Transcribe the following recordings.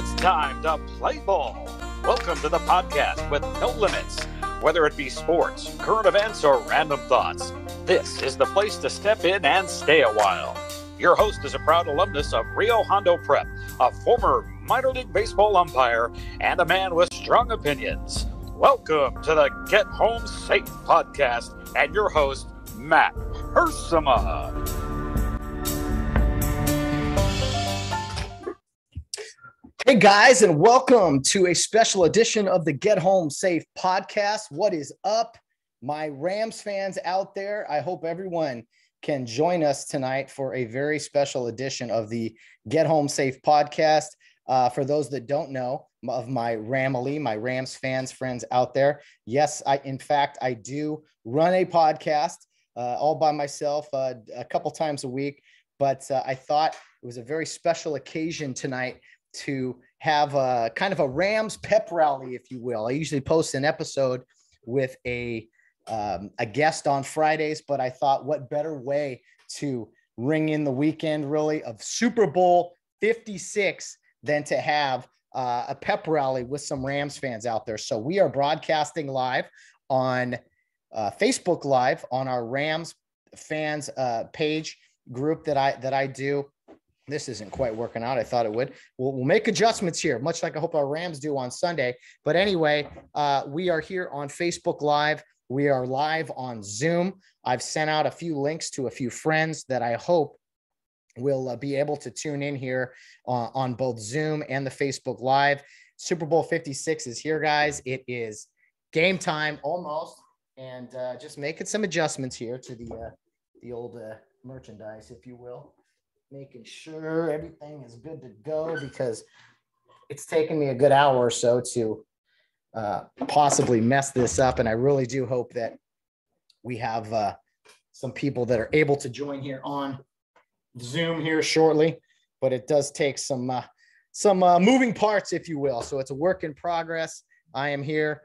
It's time to play ball. Welcome to the podcast with no limits. Whether it be sports, current events, or random thoughts, this is the place to step in and stay a while. Your host is a proud alumnus of Rio Hondo Prep, a former minor league baseball umpire, and a man with strong opinions. Welcome to the Get Home Safe podcast and your host, Matt Heersema. Hey guys, and welcome to a special edition of the Get Home Safe podcast. What is up, my Rams fans out there? I hope everyone can join us tonight for a very special edition of the Get Home Safe podcast. For those that don't know of my Ramily, my Rams fans, friends out there, yes, I do run a podcast all by myself a couple times a week, but I thought it was a very special occasion tonight to have a kind of a Rams pep rally, if you will. I usually post an episode with a guest on Fridays, but I thought what better way to ring in the weekend really of Super Bowl 56 than to have a pep rally with some Rams fans out there. So we are broadcasting live on Facebook Live on our Rams fans page group that I do. This isn't quite working out. I thought it would. We'll make adjustments here, much like I hope our Rams do on Sunday. But anyway, we are here on Facebook Live. We are live on Zoom. I've sent out a few links to a few friends that I hope will be able to tune in here on both Zoom and the Facebook Live. Super Bowl 56 is here, guys. It is game time almost. And just making some adjustments here to the old merchandise, if you will. Making sure everything is good to go because it's taken me a good hour or so to possibly mess this up. And I really do hope that we have some people that are able to join here on Zoom here shortly, but it does take some moving parts, if you will. So it's a work in progress. I am here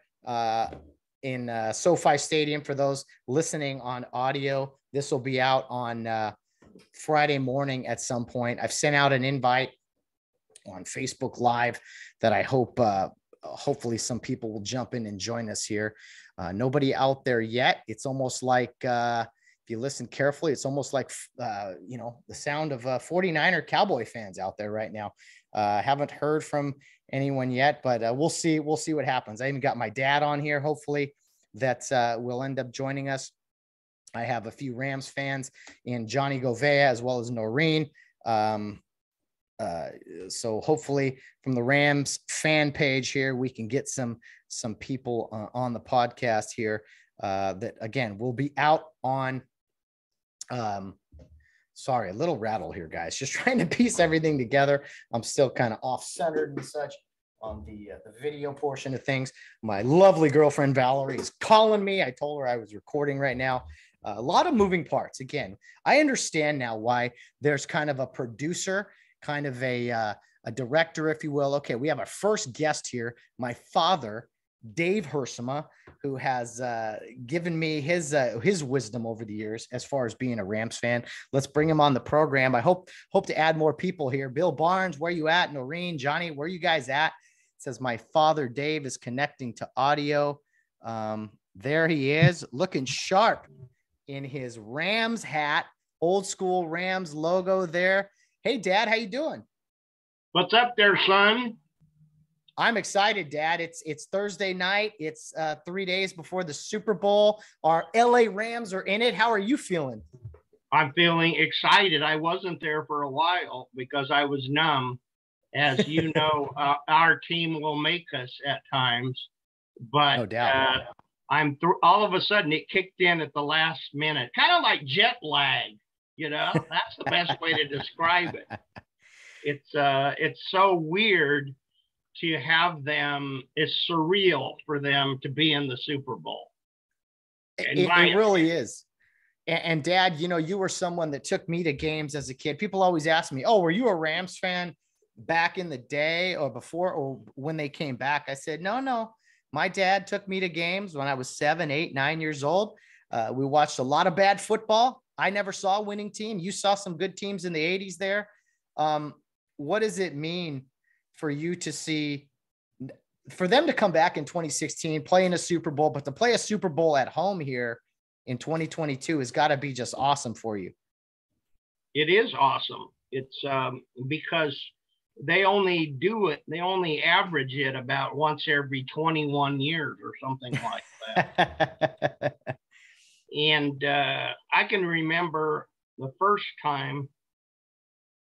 in SoFi Stadium for those listening on audio. This will be out on Friday morning at some point. I've sent out an invite on Facebook Live that I hope hopefully some people will jump in and join us here. Nobody out there yet. It's almost like if you listen carefully, it's almost like the sound of 49er Cowboy fans out there right now. Haven't heard from anyone yet, but we'll see what happens. I even got my dad on here, hopefully that will end up joining us. I have a few Rams fans in Johnny Govea as well as Noreen. So hopefully from the Rams fan page here, we can get some people on the podcast here that, again, will be out on sorry, a little rattle here, guys. Just trying to piece everything together. I'm still kind of off-centered and such on the video portion of things. My lovely girlfriend, Valerie, is calling me. I told her I was recording right now. A lot of moving parts. Again, I understand now why there's kind of a producer, kind of a director, if you will. Okay, we have our first guest here, my father, Dave Heersema, who has given me his wisdom over the years as far as being a Rams fan. Let's bring him on the program. I hope to add more people here. Bill Barnes, where you at? Noreen, Johnny, where you guys at? It says my father, Dave, is connecting to audio. There he is, looking sharp in his Rams hat, old school Rams logo there. Hey, Dad, how you doing? What's up there, son? I'm excited, Dad. It's Thursday night. It's 3 days before the Super Bowl. Our LA Rams are in it. How are you feeling? I'm feeling excited. I wasn't there for a while because I was numb. As you know, our team will make us at times, but no doubt. I'm through. All of a sudden, it kicked in at the last minute, kind of like jet lag. That's the best way to describe it. It's so weird to have them. It's surreal for them to be in the Super Bowl. It really is. And Dad, you were someone that took me to games as a kid. People always ask me, "Oh, were you a Rams fan back in the day or before or when they came back?" I said, no. My dad took me to games when I was 7, 8, 9 years old. We watched a lot of bad football. I never saw a winning team. You saw some good teams in the 80s there. What does it mean for you to see, for them to come back in 2016, play in a Super Bowl, but to play a Super Bowl at home here in 2022 has got to be just awesome for you. It is awesome. It's because they only do it, they only average it about once every 21 years or something like that. And I can remember the first time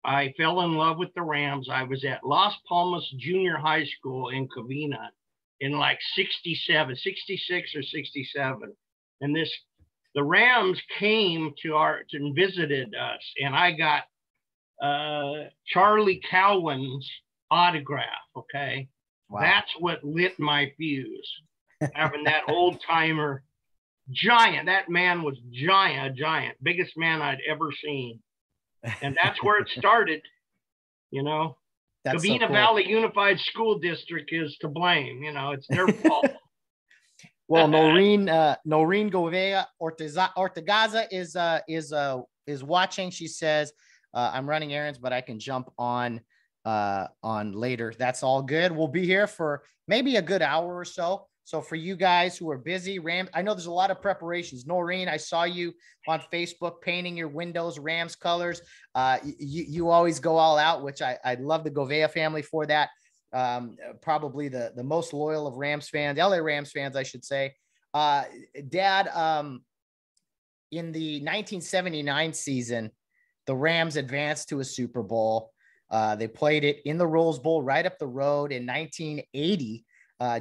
I fell in love with the Rams. I was at Las Palmas Junior High School in Covina in like 66 or 67. And the Rams came and visited us, and I got Charlie Cowan's autograph. Okay. Wow. That's what lit my fuse. Having that old timer giant, that man was a giant, biggest man I'd ever seen. And that's where it started, you know. That's Covina so cool. Valley Unified School District is to blame, you know, it's their fault. Well, Noreen Govea Ortegaza is watching. She says, I'm running errands, but I can jump on later. That's all good. We'll be here for maybe a good hour or so. So for you guys who are busy, I know there's a lot of preparations. Noreen, I saw you on Facebook painting your windows Rams colors. You always go all out, which I love the Govea family for that. Probably the most loyal of Rams fans, LA Rams fans, I should say. Dad, in the 1979 season, the Rams advanced to a Super Bowl. They played it in the Rose Bowl right up the road in 1980.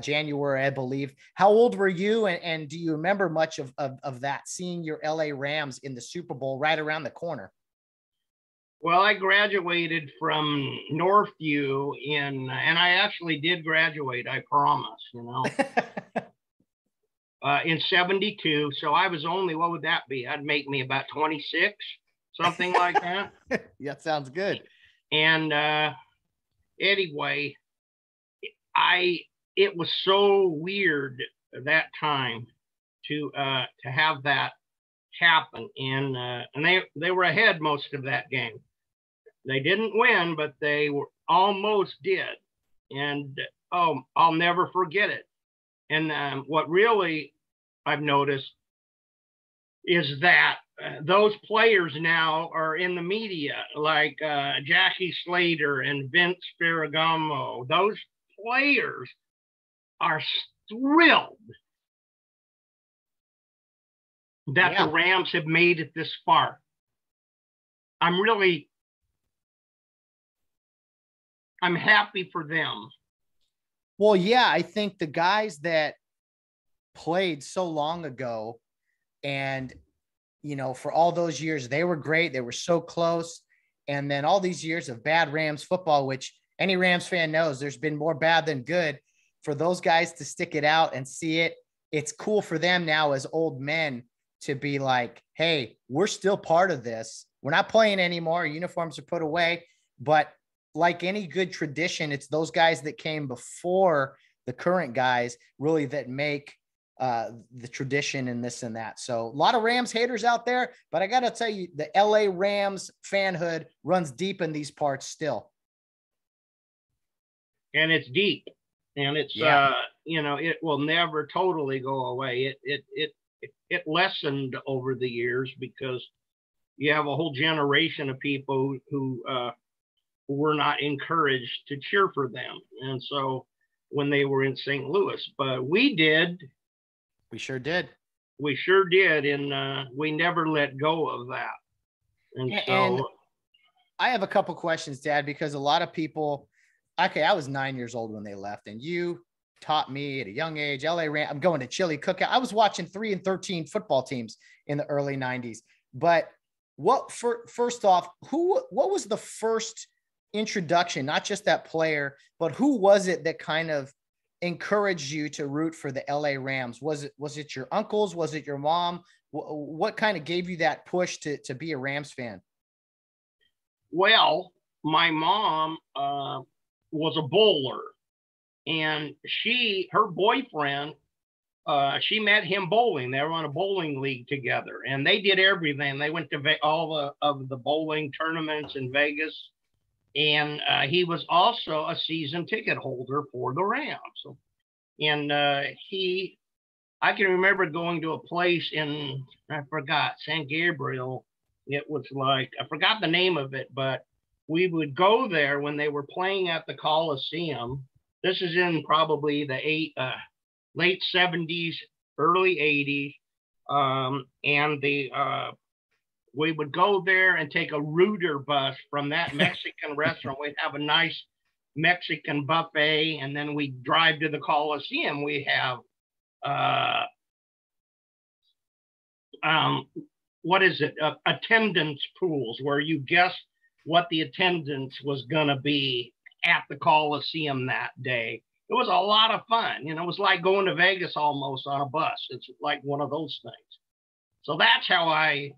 January, I believe. How old were you? And do you remember much of that, seeing your LA Rams in the Super Bowl right around the corner? Well, I graduated from Northview and I actually did graduate, I promise, you know, in 72. So I was only, what would that be? That'd make me about 26, something like that. Yeah, sounds good. And anyway, it was so weird at that time to have that happen. And they were ahead most of that game. They didn't win, but they were almost did. And I'll never forget it. And what really I've noticed is that those players now are in the media, like Jackie Slater and Vince Ferragamo. Those players are thrilled that the Rams have made it this far. I'm happy for them. Well, yeah, I think the guys that played so long ago and, you know, for all those years, they were great. They were so close. And then all these years of bad Rams football, which any Rams fan knows there's been more bad than good. For those guys to stick it out and see it, it's cool for them now as old men to be like, hey, we're still part of this. We're not playing anymore. Uniforms are put away. But like any good tradition, it's those guys that came before the current guys really that make the tradition and this and that. So a lot of Rams haters out there, but I got to tell you, the LA Rams fanhood runs deep in these parts still. And it's deep. And it's, you know, it will never totally go away. It lessened over the years because you have a whole generation of people who were not encouraged to cheer for them. And so when they were in St. Louis, but we did. We sure did. We sure did. And we never let go of that. And I have a couple questions, Dad, because a lot of people, okay, I was 9 years old when they left, and you taught me at a young age. I'm going to Chili Cookout. I was watching 3 and 13 football teams in the early 90s. But first off, what was the first introduction, not just that player, but who was it that kind of encouraged you to root for the LA Rams? Was it your uncles? Was it your mom? What kind of gave you that push to be a Rams fan? Well, my mom was a bowler, and her boyfriend, she met him bowling. They were on a bowling league together, and they did everything. They went to all of the bowling tournaments in Vegas. And he was also a season ticket holder for the Rams. So, and I can remember going to a place in, I forgot, San Gabriel. It was like, I forgot the name of it, but we would go there when they were playing at the Coliseum. This is in probably the late 70s, early 80s. And we would go there and take a Rooter bus from that Mexican restaurant. We'd have a nice Mexican buffet, and then we'd drive to the Coliseum. We have, what is it? Attendance pools, where you guess what the attendance was going to be at the Coliseum that day. It was a lot of fun. You know, it was like going to Vegas almost on a bus. It's like one of those things. So that's how I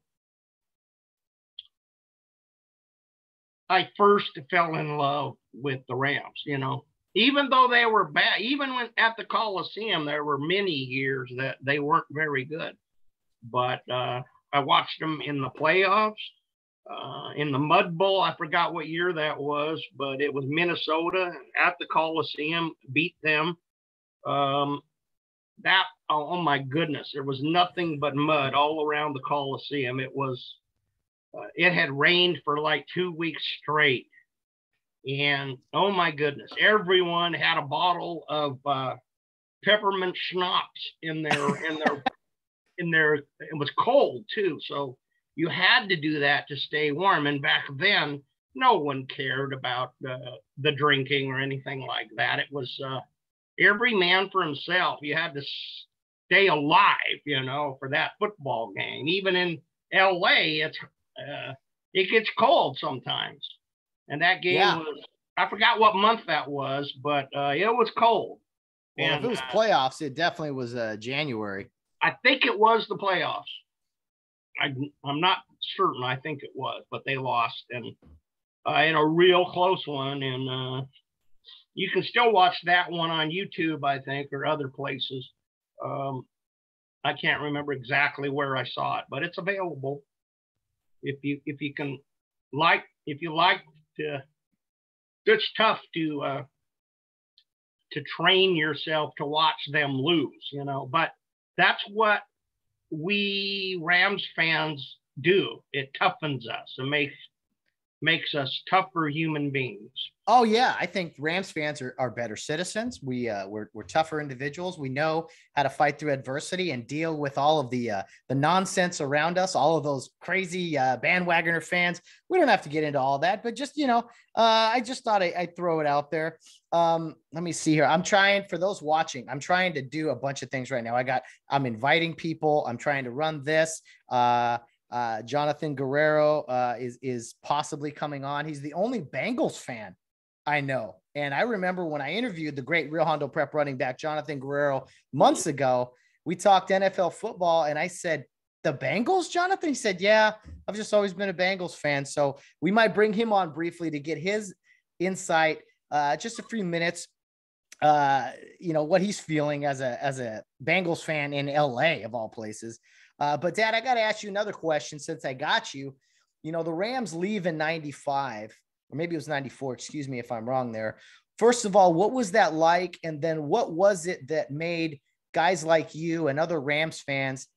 first fell in love with the Rams, you know, even though they were bad, even when at the Coliseum, there were many years that they weren't very good, but I watched them in the playoffs, in the Mud Bowl. I forgot what year that was, but it was Minnesota at the Coliseum, beat them. Oh my goodness, there was nothing but mud all around the Coliseum. It had rained for like 2 weeks straight. And oh my goodness, everyone had a bottle of peppermint schnapps in their, it was cold too. So you had to do that to stay warm. And back then, no one cared about the drinking or anything like that. It was every man for himself. You had to stay alive, you know, for that football game. Even in LA, it gets cold sometimes. And that game was, I forgot what month that was, but it was cold. Well, and if it was playoffs, it definitely was January. I think it was the playoffs. I'm not certain. I think it was, but they lost, and in a real close one. And you can still watch that one on YouTube, I think, or other places. I can't remember exactly where I saw it, but it's available. If you like to, it's tough to train yourself to watch them lose, you know, but that's what we Rams fans do. It toughens us and makes us tougher human beings. Oh yeah, I think Rams fans are better citizens. We're tougher individuals. We know how to fight through adversity and deal with all of the nonsense around us. All of those crazy bandwagoner fans. We don't have to get into all that, but just I just thought I'd throw it out there. Let me see here. I'm trying, for those watching, I'm trying to do a bunch of things right now. I'm inviting people. I'm trying to run this. Johnathan Guerrero is possibly coming on. He's the only Bengals fan I know. And I remember when I interviewed the great Rio Hondo Prep running back, Johnathan Guerrero, months ago, we talked NFL football, and I said, the Bengals, Johnathan? He said, yeah, I've just always been a Bengals fan. So we might bring him on briefly to get his insight, just a few minutes, what he's feeling as a Bengals fan in LA of all places. But Dad, I got to ask you another question since I got you. You know, the Rams leave in 95, or maybe it was 94. Excuse me if I'm wrong there. First of all, what was that like? And then what was it that made guys like you and other Rams fans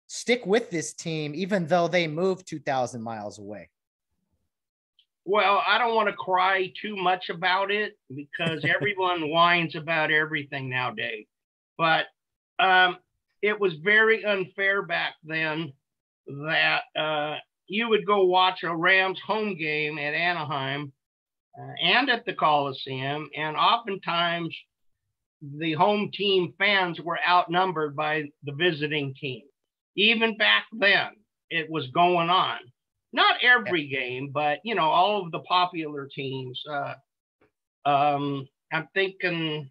stick with this team, even though they moved 2,000 miles away? Well, I don't want to cry too much about it because everyone whines about everything nowadays. But it was very unfair back then that you would go watch a Rams home game at Anaheim and at the Coliseum, and oftentimes the home team fans were outnumbered by the visiting team. Even back then, it was going on. Not every game, but, all of the popular teams. I'm thinking,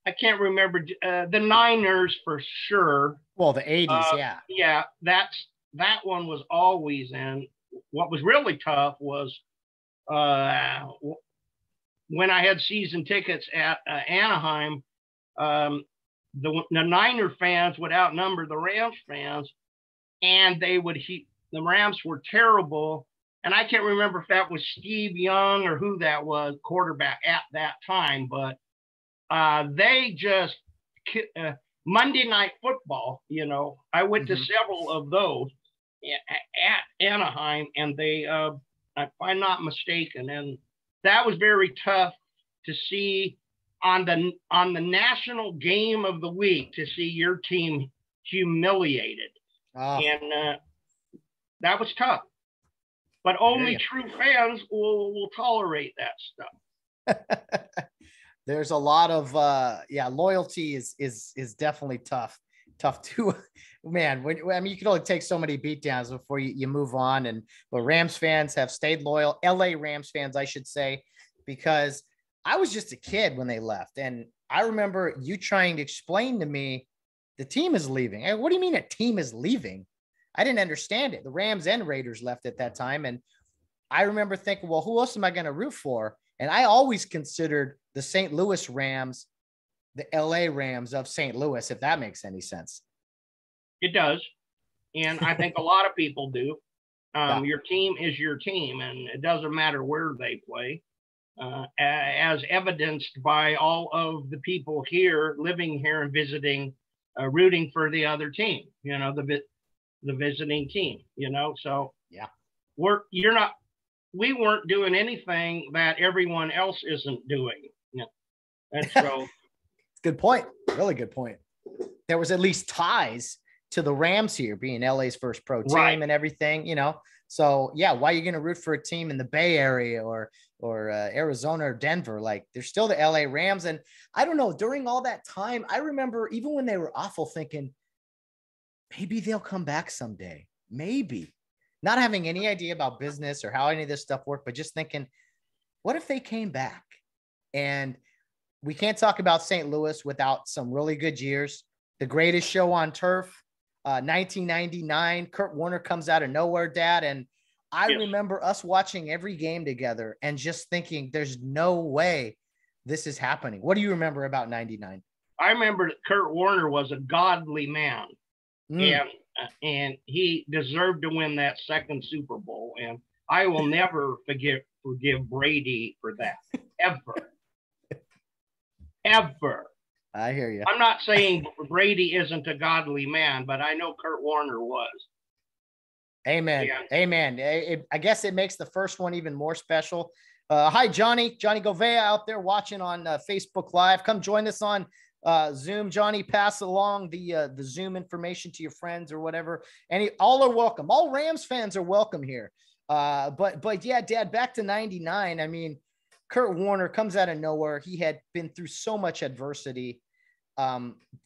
I can't remember, the Niners for sure. Well, the 80s, yeah. Yeah, that one was always in. What was really tough was when I had season tickets at Anaheim, the Niner fans would outnumber the Rams fans, and the Rams were terrible and I can't remember if that was Steve Young or who that was, quarterback at that time, but they just Monday Night Football, you know, I went to several of those at Anaheim, and they, if I'm not mistaken, and that was very tough to see on the national game of the week, to see your team humiliated. And that was tough. But only true fans will tolerate that stuff. There's a lot of loyalty is definitely tough to man. I mean, you can only take so many beatdowns before you move on. But Rams fans have stayed loyal. LA Rams fans, I should say, because I was just a kid when they left. And I remember you trying to explain to me the team is leaving. And what do you mean a team is leaving? I didn't understand it. The Rams and Raiders left at that time. And I remember thinking, well, who else am I going to root for? And I always considered the St. Louis Rams, the LA Rams of St. Louis, if that makes any sense. It does. And I think a lot of people do. Your team is your team, and it doesn't matter where they play, as evidenced by all of the people here living here and visiting, rooting for the other team, you know, the visiting team, you know. So yeah, we weren't doing anything that everyone else isn't doing. Yeah. And so good point. Really good point. There was at least ties to the Rams here being LA's first pro team and everything, you know? So yeah, why are you going to root for a team in the Bay Area or Arizona or Denver? Like, they're still the LA Rams. And I don't know, during all that time, I remember even when they were awful thinking, maybe they'll come back someday. Maybe. Not having any idea about business or how any of this stuff worked, but just thinking, what if they came back? And we can't talk about St. Louis without some really good years. The greatest show on turf, 1999, Kurt Warner comes out of nowhere, Dad. And I remember us watching every game together and just thinking, there's no way this is happening. What do you remember about 99? I remember that Kurt Warner was a godly man. And he deserved to win that second Super Bowl. And I will never forgive Brady for that. Ever. I hear you. I'm not saying Brady isn't a godly man, but I know Kurt Warner was. Amen. Yeah. Amen. I guess it makes the first one even more special. Hi, Johnny Govea out there watching on Facebook Live. Come join us on Zoom. Johnny, pass along the Zoom information to your friends or whatever. All are welcome. All Rams fans are welcome here. But yeah, Dad, back to 99. I mean, Kurt Warner comes out of nowhere. He had been through so much adversity.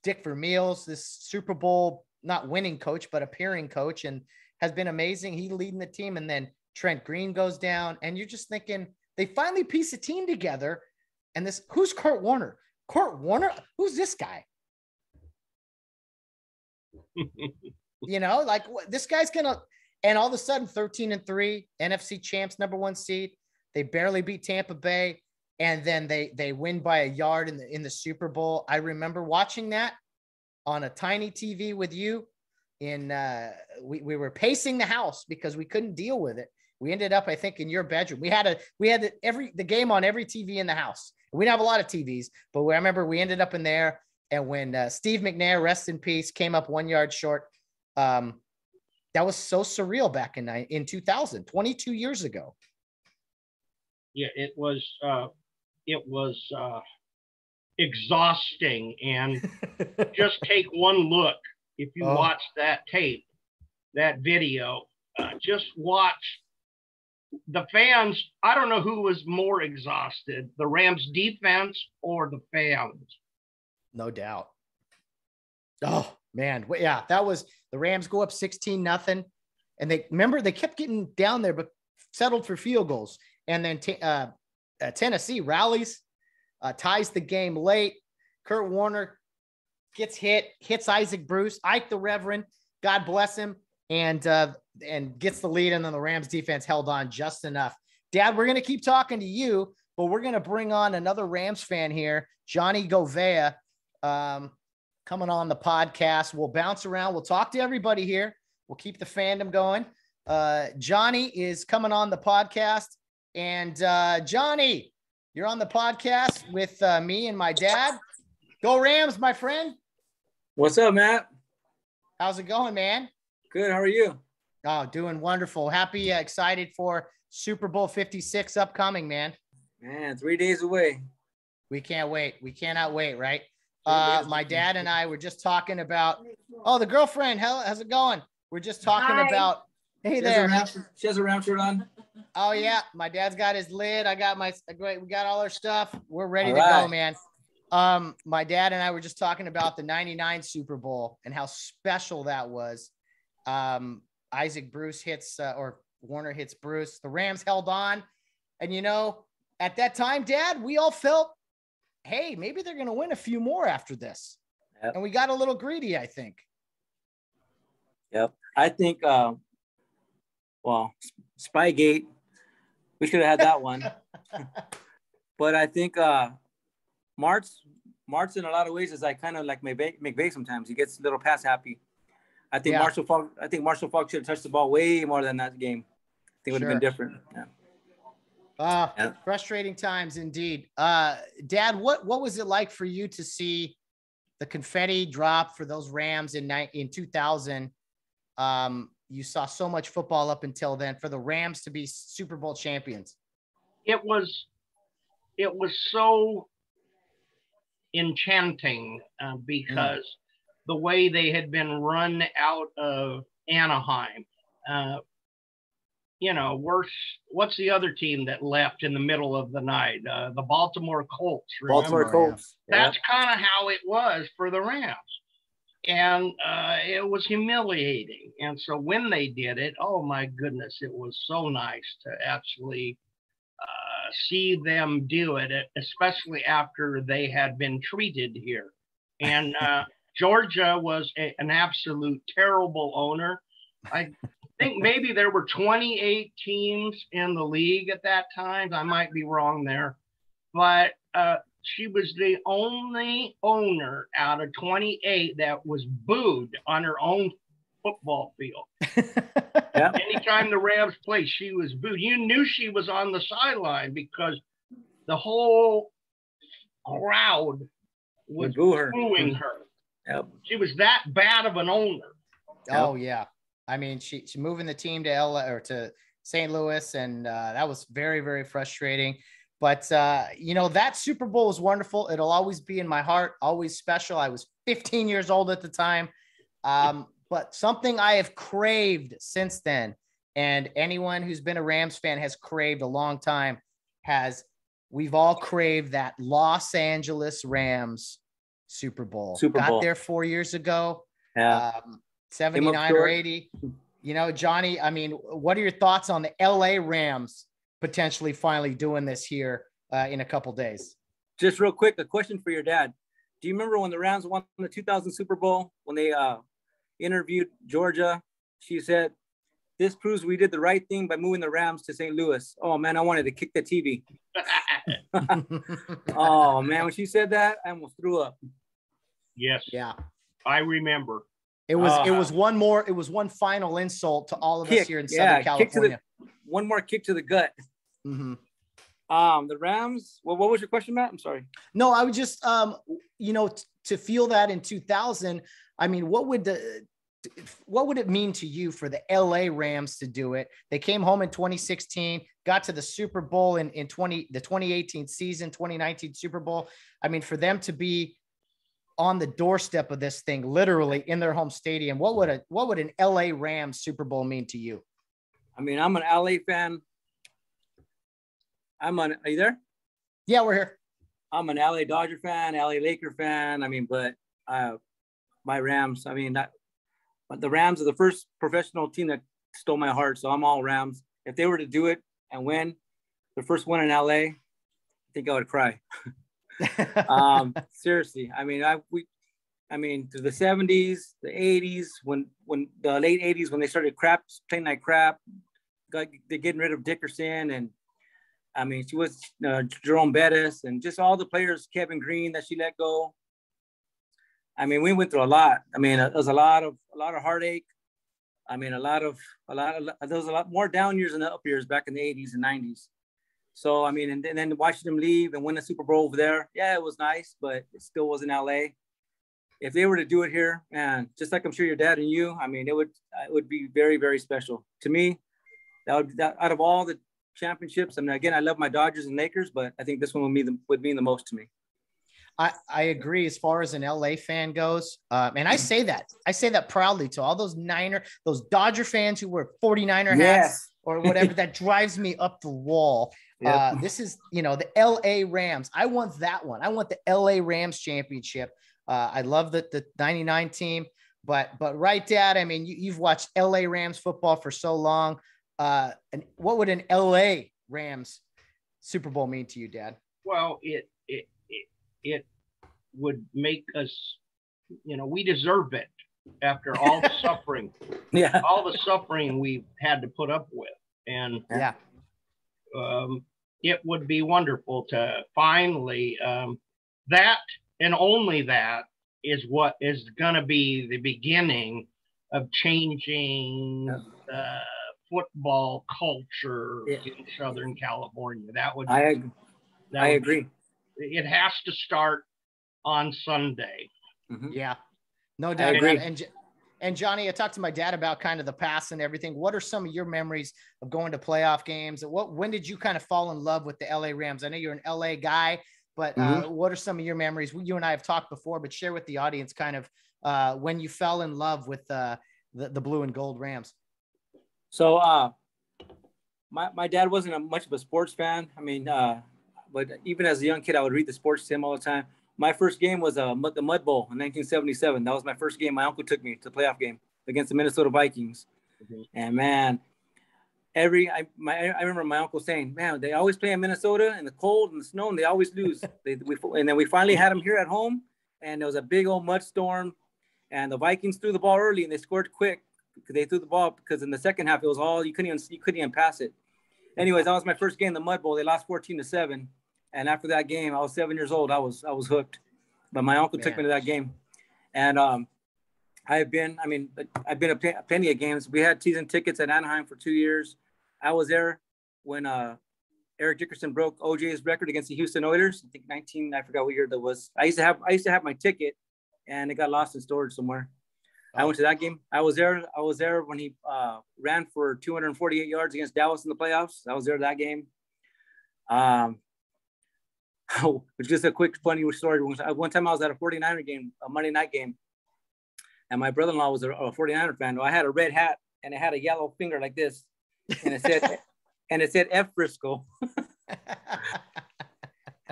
Dick Vermeil's this Super Bowl, not winning coach, but appearing coach, and has been amazing. He leading the team. And then Trent Green goes down, and you're just thinking they finally piece a team together. And who's Kurt Warner? Kurt Warner? Who's this guy? You know, like this guy's gonna, and all of a sudden 13-3, NFC champs, #1 seed. They barely beat Tampa Bay, and then they win by a yard in the Super Bowl. I remember watching that on a tiny TV with you. We were pacing the house because we couldn't deal with it. We ended up, I think, in your bedroom. We had the game on every TV in the house. We didn't have a lot of TVs, but I remember we ended up in there. And when Steve McNair, rest in peace, came up 1 yard short, that was so surreal back in 2000, 22 years ago. Yeah, it was exhausting. And just take one look. If you watch that tape, that video, just watch the fans. I don't know who was more exhausted, the Rams defense or the fans. No doubt. Oh man. Yeah. That was the Rams go up 16-0. And they kept getting down there, but settled for field goals. And then Tennessee rallies, ties the game late. Kurt Warner gets hits Isaac Bruce, Ike the Reverend, God bless him, and gets the lead. And then the Rams defense held on just enough. Dad, we're going to keep talking to you, but we're going to bring on another Rams fan here, Johnny Govea, coming on the podcast. We'll bounce around. We'll talk to everybody here. We'll keep the fandom going. Johnny is coming on the podcast. And Johnny, you're on the podcast with me and my dad. Go Rams, my friend. What's up, Matt? How's it going, man? Good. How are you? Oh, doing wonderful. Happy, excited for Super Bowl 56 upcoming, man. Man, 3 days away. We can't wait. We cannot wait, right? My dad and I were just talking about, the girlfriend, how's it going? We're just talking about, hey there. She has a Ram shirt on. Oh yeah. My dad's got his lid. We got all our stuff. We're ready to go, man. My dad and I were just talking about the 99 Super Bowl and how special that was. Isaac Bruce hits, or Warner hits Bruce. The Rams held on. And, at that time, Dad, we all felt, hey, maybe they're going to win a few more after this. Yep. And we got a little greedy, I think. Yep. I think, Spygate, we should have had that one. But I think Martz in a lot of ways is like kind of like McVay sometimes. He gets a little pass happy. I think Marshall Faulk should have touched the ball way more than that game. I think it would have been different. Yeah. Frustrating times indeed. Dad, what was it like for you to see the confetti drop for those Rams in 2000? You saw so much football up until then. For the Rams to be Super Bowl champions, it was so enchanting because the way they had been run out of Anaheim. What's the other team that left in the middle of the night? The Baltimore Colts. Remember? Baltimore Colts. Yeah. That's kind of how it was for the Rams. And it was humiliating. And so when they did it, oh my goodness, it was so nice to actually see them do it, especially after they had been treated here. And Georgia was an absolute terrible owner. I think maybe there were 28 teams in the league at that time. I might be wrong there. But she was the only owner out of 28 that was booed on her own football field. Yeah. Anytime the Rams played, she was booed. You knew she was on the sideline because the whole crowd was booing her. Yep. She was that bad of an owner. Oh yeah. I mean, she moving the team to LA or to St. Louis, and that was very, very frustrating. But that Super Bowl was wonderful. It'll always be in my heart, always special. I was 15 years old at the time. But something I have craved since then, and anyone who's been a Rams fan has craved a long time, we've all craved that Los Angeles Rams Super Bowl. Got there 4 years ago. Yeah. 79 or 80. Johnny, I mean, what are your thoughts on the LA Rams potentially finally doing this here in a couple days? Just real quick, a question for your dad. Do you remember when the Rams won the 2000 Super Bowl, when they interviewed Georgia? She said, "This proves we did the right thing by moving the Rams to St. Louis." Oh man, I wanted to kick the TV. Oh man, when she said that, I almost threw up. Yes. Yeah. I remember. It was one final insult to all of us here in Southern California. One more kick to the gut. Mm-hmm. The Rams. Well, what was your question, Matt? I'm sorry. No, I would just, to feel that in 2000. I mean, what would it mean to you for the LA Rams to do it? They came home in 2016, got to the Super Bowl in the 2018 season, 2019 Super Bowl. I mean, for them to be on the doorstep of this thing, literally in their home stadium, what would an LA Rams Super Bowl mean to you? I mean, I'm an LA fan. Are you there? Yeah, we're here. I'm an LA Dodger fan, LA Laker fan. I mean, but my Rams, I mean, the Rams are the first professional team that stole my heart. So I'm all Rams. If they were to do it and win the first one in LA, I think I would cry. Seriously. I mean, through the 70s, the 80s, when the late 80s, when they started playing like crap, they're getting rid of Dickerson, and I mean, she was Jerome Bettis, and just all the players, Kevin Green, that she let go. I mean, we went through a lot. I mean, it was a lot of heartache. I mean, there was a lot more down years than up years back in the 80s and 90s. So, I mean, and then watching them leave and win the Super Bowl over there, yeah, it was nice, but it still wasn't LA. If they were to do it here, and just like I'm sure your dad and you, I mean, it would be very, very special to me. That out of all the championships, I mean, again, I love my Dodgers and Lakers, but I think this one would mean the most to me. I agree as far as an LA fan goes. And I say that proudly to all those those Dodger fans who wear 49er hats or whatever. That drives me up the wall. Yep. This is, the LA Rams. I want that one. I want the LA Rams championship. I love the 99 team, but right, Dad, I mean, you've watched LA Rams football for so long. And what would an LA Rams Super Bowl mean to you, Dad? Well, it would make us, we deserve it after all the suffering, all the suffering we've had to put up with. And it would be wonderful to finally, that and only that is what is going to be the beginning of changing football culture in Southern California. I agree. It has to start on Sunday. Mm-hmm. Yeah, no doubt. I agree. And Johnny, I talked to my dad about kind of the past and everything. What are some of your memories of going to playoff games? When did you kind of fall in love with the LA Rams? I know you're an LA guy, but what are some of your memories? You and I have talked before, but share with the audience kind of when you fell in love with the blue and gold Rams. So my dad wasn't much of a sports fan. I mean, but even as a young kid, I would read the sports to him all the time. My first game was the Mud Bowl in 1977. That was my first game. My uncle took me to the playoff game against the Minnesota Vikings. Mm-hmm. And man, I remember my uncle saying, man, they always play in Minnesota in the cold and the snow, and they always lose. And then we finally had them here at home, and there was a big old mud storm, and the Vikings threw the ball early, and they scored quick because they threw the ball, because in the second half, it was all, you couldn't even pass it. Anyways, that was my first game, the Mud Bowl. They lost 14-7. And after that game, I was 7 years old. I was hooked. But my uncle took me to that game. And I've been to plenty of games. We had season tickets at Anaheim for 2 years. I was there when Eric Dickerson broke OJ's record against the Houston Oilers. I think I forgot what year that was. I used to have my ticket, and it got lost in storage somewhere. I went to that game. I was there when he ran for 248 yards against Dallas in the playoffs. I was there that game. It's just a quick funny story. One time I was at a 49er game, a Monday night game, and my brother-in-law was a 49er fan. I had a red hat, and it had a yellow finger like this, and it said F Frisco.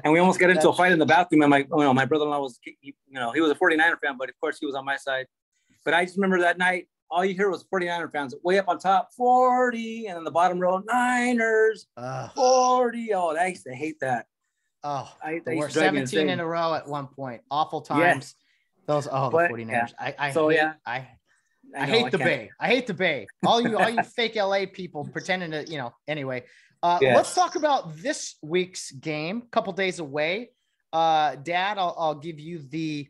And we almost got into a fight in the bathroom. And my brother-in-law was, he was a 49er fan, but of course he was on my side. But I just remember that night, all you hear was 49er fans way up on top, 40, and then the bottom row, Niners, 40. Oh, I used to hate that. Oh, they were 17 in a row at one point. Awful times. Yeah. The 49ers. Yeah. I hate the Bay. I hate the Bay. All you fake LA people pretending to, anyway. Let's talk about this week's game. A couple days away. Dad, I'll give you the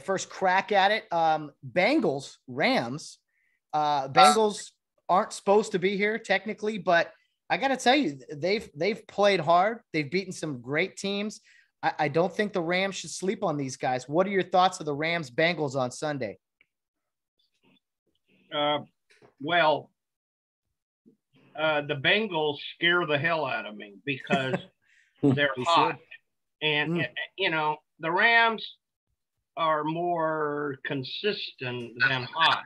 first crack at it. Bengals, Rams. Bengals aren't supposed to be here technically, but I got to tell you, they've played hard. They've beaten some great teams. I don't think the Rams should sleep on these guys. What are your thoughts of the Rams Bengals on Sunday? The Bengals scare the hell out of me because they're hot. And, the Rams are more consistent than hot.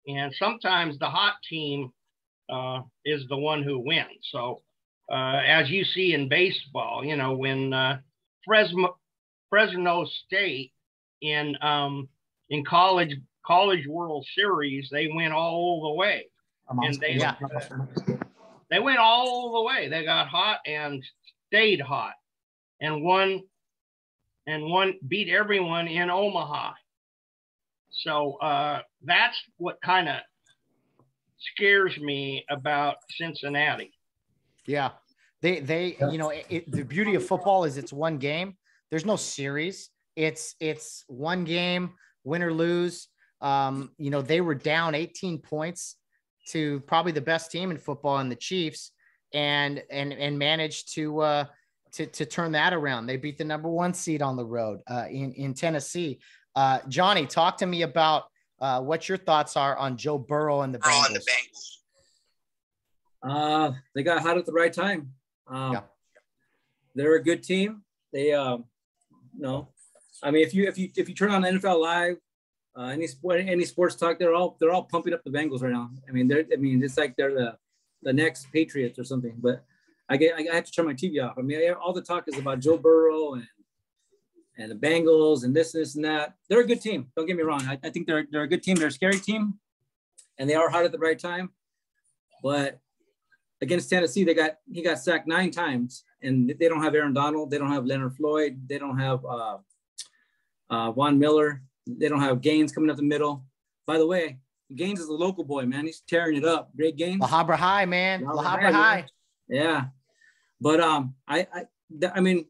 And sometimes the hot team is the one who wins. So as you see in baseball, when Fresno State in college World Series, they went all the way. They went all the way. They got hot and stayed hot, and won beat everyone in Omaha. So that's what kind of scares me about Cincinnati. Yeah, they the beauty of football is it's one game. There's no series. It's one game, win or lose. They were down 18 points to probably the best team in football in the Chiefs and managed to turn that around. They beat the number 1 seed on the road in Tennessee. Johnny, talk to me about what your thoughts are on Joe Burrow and the Bengals. They got hot at the right time. They're a good team. They, I mean, if you turn on NFL Live, any sports talk, they're all pumping up the Bengals right now. I mean, it's like they're the next Patriots or something. But I have to turn my TV off. I mean, all the talk is about Joe Burrow and the Bengals and this and that. They're a good team. Don't get me wrong. I think they're a good team. They're a scary team, and they are hot at the right time. But against Tennessee, he got sacked 9 times, and they don't have Aaron Donald. They don't have Leonard Floyd. They don't have Von Miller. They don't have Gaines coming up the middle. By the way, Gaines is a local boy, man. He's tearing it up. Great Gaines. La Habra High, man. La Habra High. Yeah. But I mean,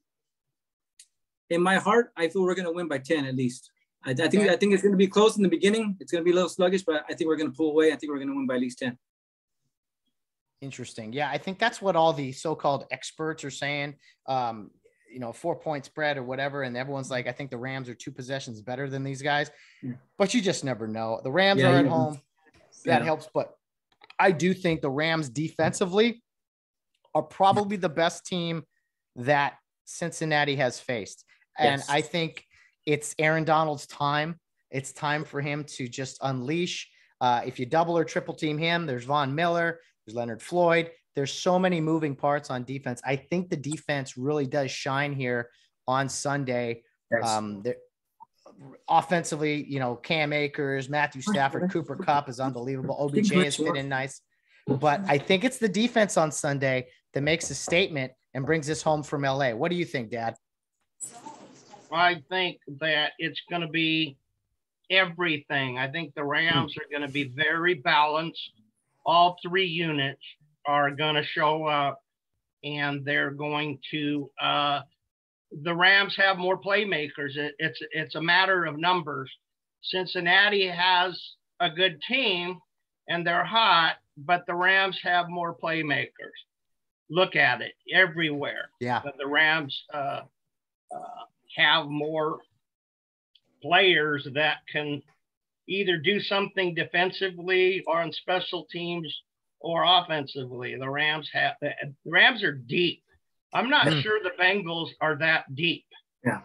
in my heart, I feel we're going to win by 10 at least. I think it's going to be close in the beginning. It's going to be a little sluggish, but I think we're going to pull away. I think we're going to win by at least 10. Interesting. Yeah, I think that's what all the so-called experts are saying. 4-point spread or whatever, and everyone's like, I think the Rams are 2 possessions better than these guys. But you just never know. The Rams are at home. That helps. But I do think the Rams defensively are probably the best team that Cincinnati has faced. And I think it's Aaron Donald's time. It's time for him to just unleash. If you double or triple team him, there's Von Miller, there's Leonard Floyd. There's so many moving parts on defense. I think the defense really does shine here on Sunday. Offensively, Cam Akers, Matthew Stafford, Cooper Kupp is unbelievable. OBJ is fitting nice. But I think it's the defense on Sunday that makes a statement and brings this home from LA. What do you think, Dad? I think that it's going to be everything. I think the Rams are going to be very balanced. All 3 units are going to show up, and they're going to the Rams have more playmakers. It's a matter of numbers. Cincinnati has a good team, and they're hot, but the Rams have more playmakers. Look at it everywhere. Yeah. But the Rams have more players that can either do something defensively or on special teams or offensively. The Rams are deep. I'm not sure the Bengals are that deep. Yeah.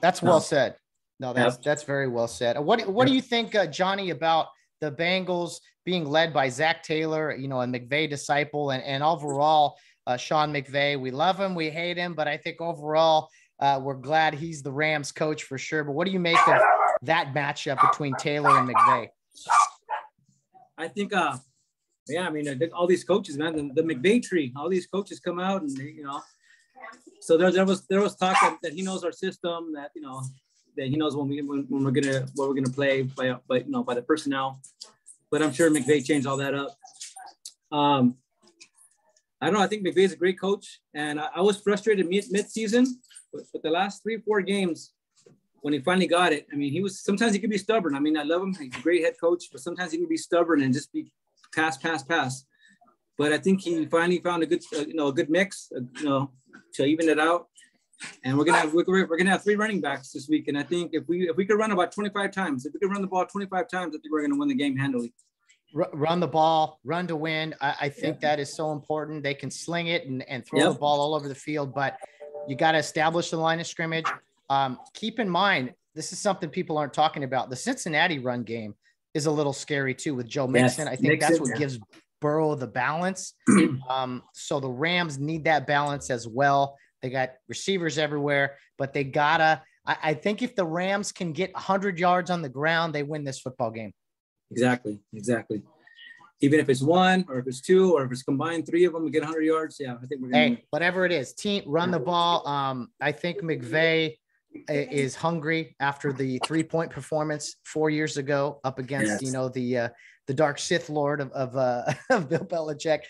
That's well said. No, that's very well said. What do you think, Johnny, about the Bengals being led by Zach Taylor, a McVay disciple, and overall, Sean McVay? We love him, we hate him, but I think overall, we're glad he's the Rams coach for sure. But what do you make of that matchup between Taylor and McVay? I think, all these coaches, man, the McVay tree, all these coaches come out and, so there was talk that he knows our system, that, that he knows what we're gonna play by the personnel. But I'm sure McVay changed all that up. I don't know. I think McVay's a great coach, and I was frustrated mid-season, but the last 3-4 games when he finally got it. I mean, sometimes he could be stubborn. I mean, I love him. He's a great head coach, but sometimes he can be stubborn and just be pass. But I think he finally found a good mix, to even it out. And we're gonna have 3 running backs this week. And I think if we could run about 25 times, if we could run the ball 25 times, I think we're gonna win the game handily. Run the ball, run to win. I think that is so important. They can sling it and throw the ball all over the field, but you got to establish the line of scrimmage. Keep in mind, this is something people aren't talking about. The Cincinnati run game is a little scary too with Joe Mixon. I think that's what gives Burrow the balance. So the Rams need that balance as well. They got receivers everywhere, but they gotta, I think if the Rams can get 100 yards on the ground, they win this football game. Exactly. Even if it's 1 or if it's 2 or if it's combined 3 of them, we get 100 yards. Yeah, I think we're going to win. Whatever it is, team, run the ball. I think McVay is hungry after the 3-point performance 4 years ago up against, the dark Sith Lord of Bill Belichick.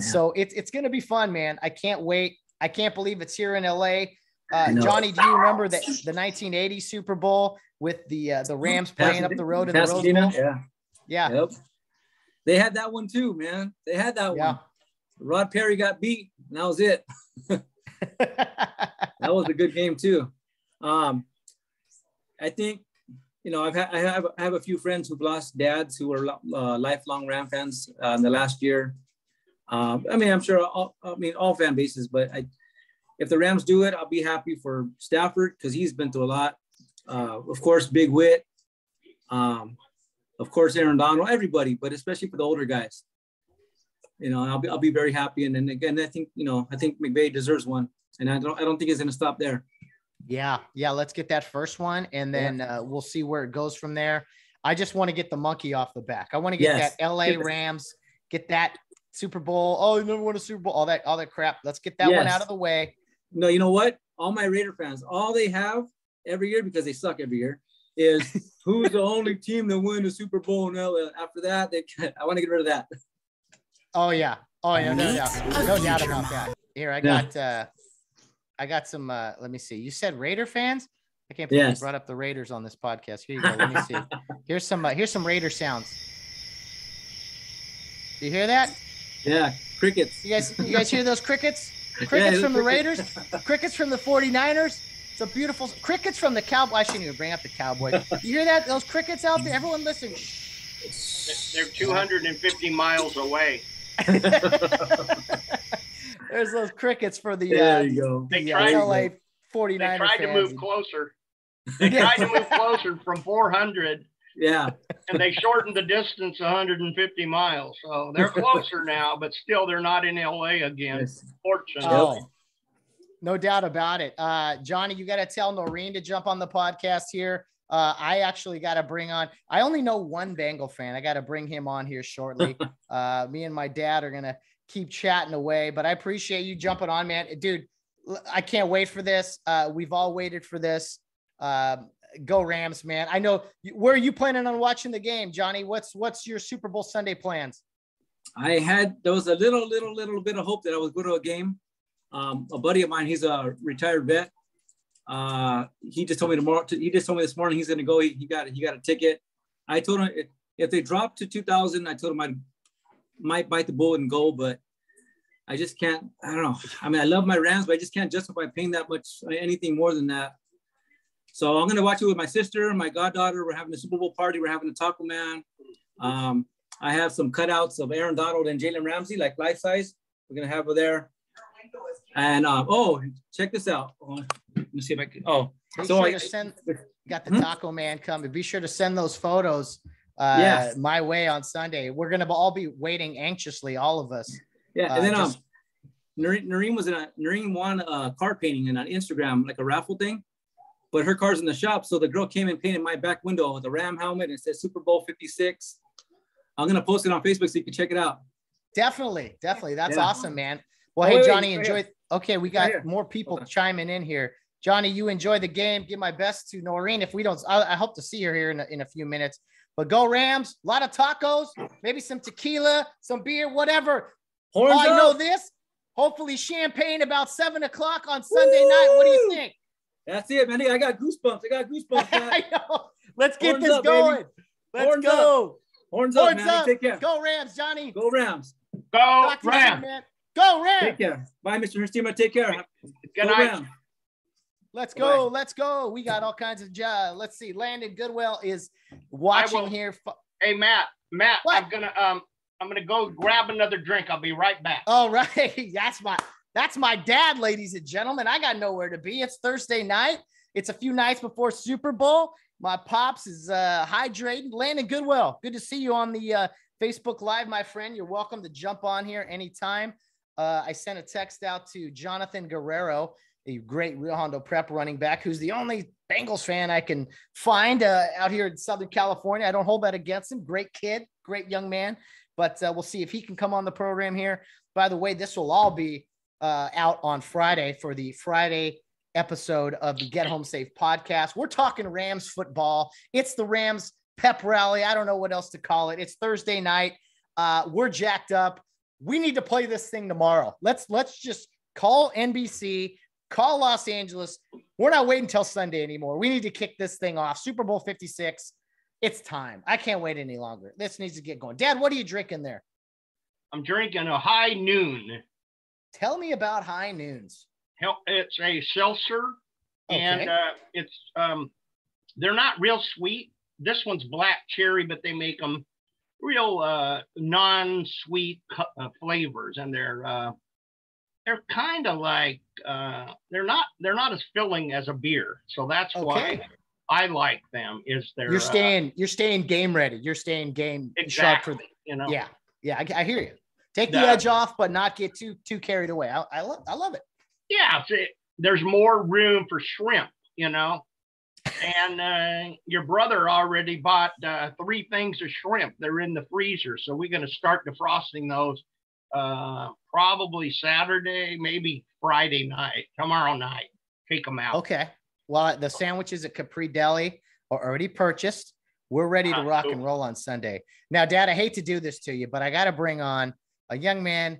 So it's going to be fun, man. I can't wait. I can't believe it's here in LA. Johnny, do you remember the 1980 Super Bowl with the Rams playing up the road in the Rose Bowl? Yeah. Yep. They had that one too, man. They had that one. Rod Perry got beat, and that was it. That was a good game too. I think, I have a few friends who've lost dads who were lifelong Ram fans in the last year. I'm sure all fan bases, but if the Rams do it, I'll be happy for Stafford because he's been through a lot. Of course, Big Whit. Of course, Aaron Donald, everybody, but especially for the older guys. I'll be very happy. And then again, I think McVay deserves one, and I don't think it's going to stop there. Yeah. Let's get that first one, and then we'll see where it goes from there. I just want to get the monkey off the back. I want to get that LA Rams, get that Super Bowl. Oh, you never won a Super Bowl. All that crap. Let's get that one out of the way. No, you know what? All my Raider fans, all they have every year, because they suck every year, is who's the only team that win the Super Bowl in LA. After that, I want to get rid of that. Oh yeah. No doubt about that. Here, I got some. Let me see. You said Raider fans? I can't believe you brought up the Raiders on this podcast. Here you go. Let me see. Here's some Raider sounds. Do you hear that? Yeah, crickets. You guys hear those crickets? Crickets from the Raiders, crickets from the 49ers. It's a beautiful crickets from the Cowboys. I shouldn't even bring up the Cowboys. You hear that? Those crickets out there? Everyone listen. They're 250 miles away. There's those crickets for the LA 49ers. They tried to move closer. They tried to move closer from 400. Yeah. And they shortened the distance 150 miles. So they're closer now, but still they're not in LA again. Fortunately. Oh, no doubt about it. Johnny, you got to tell Noreen to jump on the podcast here. I actually got to bring on, I only know one Bengal fan. I got to bring him on here shortly. Me and my dad are going to keep chatting away, but I appreciate you jumping on, man. Dude, I can't wait for this. We've all waited for this. Go Rams, man. I know. Where are you planning on watching the game, Johnny? What's your Super Bowl Sunday plans? There was a little bit of hope that I would go to a game. A buddy of mine, he's a retired vet. He just told me this morning he's going to go. He got a ticket. I told him if they drop to 2,000, I told him I might bite the bullet and go, but I just can't. I don't know. I mean, I love my Rams, but I just can't justify paying that much, anything more than that. So I'm going to watch it with my sister, my goddaughter. We're having a Super Bowl party. We're having a taco man. I have some cutouts of Aaron Donald and Jalen Ramsey, like life size. We're going to have her there. And, check this out. Let me see if I can. Got the taco man coming. Be sure to send those photos my way on Sunday. We're going to all be waiting anxiously, all of us. Yeah. And then Noreen won a car painting on Instagram, like a raffle thing. But her car's in the shop, so the girl came and painted my back window with a Ram helmet, and it says Super Bowl 56. I'm going to post it on Facebook so you can check it out. Definitely. That's awesome, man. Well, hey, Johnny, enjoy. Okay, we got more people chiming in here. Johnny, you enjoy the game. Give my best to Noreen. If we don't, I hope to see her here in a few minutes. But go Rams. A lot of tacos, maybe some tequila, some beer, whatever. I know this. Hopefully champagne about 7 o'clock on Sunday night. What do you think? That's it, man. I got goosebumps. Man. I know. Let's get this going. Baby. Let's go. Horns up, man. Take care. Go Rams, Johnny. Go Rams. Go Rams. Go Rams. Take care. Bye, Mr. Heersema. Take care. Good night. Rams. Let's go. Let's go. We got all kinds of jobs. Let's see. Landon Goodwell is watching here. Hey, Matt. What? I'm gonna go grab another drink. I'll be right back. All right. That's my dad, ladies and gentlemen. I got nowhere to be. It's Thursday night. It's a few nights before Super Bowl. My pops is hydrating. Landon Goodwell, good to see you on the Facebook Live, my friend. You're welcome to jump on here anytime. I sent a text out to Johnathan Guerrero, a great Rio Hondo Prep running back, who's the only Bengals fan I can find out here in Southern California. I don't hold that against him. Great kid, great young man. But we'll see if he can come on the program here. By the way, this will all be out on Friday for the Friday episode of the Get Home Safe podcast. We're talking Rams football. It's the Rams pep rally. I don't know what else to call it. It's Thursday night. We're jacked up. We need to play this thing tomorrow. Let's just call NBC, Call Los Angeles. We're not waiting until Sunday anymore. We need to kick this thing off. Super Bowl 56. It's time. I can't wait any longer. This needs to get going. Dad, what are you drinking there? I'm drinking a High Noon. Tell me about High Noons. It's a seltzer, and it's they're not real sweet. This one's black cherry, but they make them real non-sweet flavors, and they're kind of like they're not as filling as a beer, so that's why I like them. Is they're you're staying game ready. You're staying game sharp for I hear you. Take the edge off, but not get too carried away. I love it. Yeah, there's more room for shrimp, and your brother already bought 3 things of shrimp. They're in the freezer, so we're going to start defrosting those probably Saturday, maybe Friday night, tomorrow night. Take them out. Okay. Well, the sandwiches at Capri Deli are already purchased. We're ready to rock and roll on Sunday. Now, Dad, I hate to do this to you, but I got to bring on a young man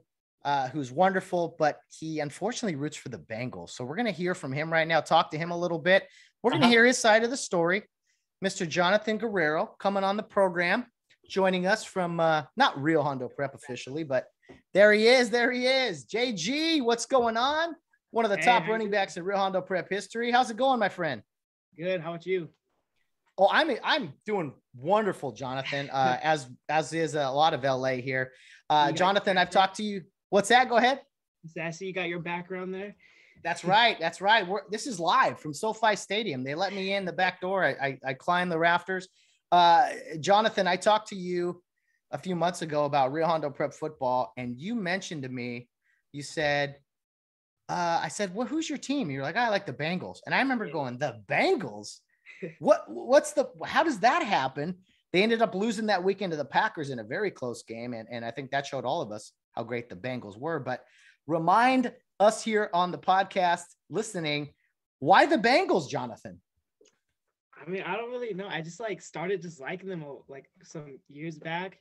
who's wonderful, but he unfortunately roots for the Bengals. So we're going to hear from him right now, talk to him a little bit. We're going to hear his side of the story. Mr. Johnathan Guerrero coming on the program, joining us from not Rio Hondo Prep officially, but there he is. JG, what's going on? One of the top running backs in Rio Hondo Prep history. How's it going, my friend? Good. How about you? Oh, I'm doing wonderful, Johnathan, as is a lot of LA here. Johnathan, I've talked to you. What's that? Go ahead. I see you got your background there. That's right. This is live from SoFi Stadium. They let me in the back door. I climbed the rafters. Johnathan, I talked to you a few months ago about Rio Hondo Prep football, and you mentioned to me, you said, I said, well, who's your team? You're like, I like the Bengals. And I remember going, the Bengals? How does that happen? They ended up losing that weekend to the Packers in a very close game. And I think that showed all of us how great the Bengals were. But remind us here on the podcast listening, why the Bengals, Johnathan? I mean, I don't really know. I just started just liking them like some years back,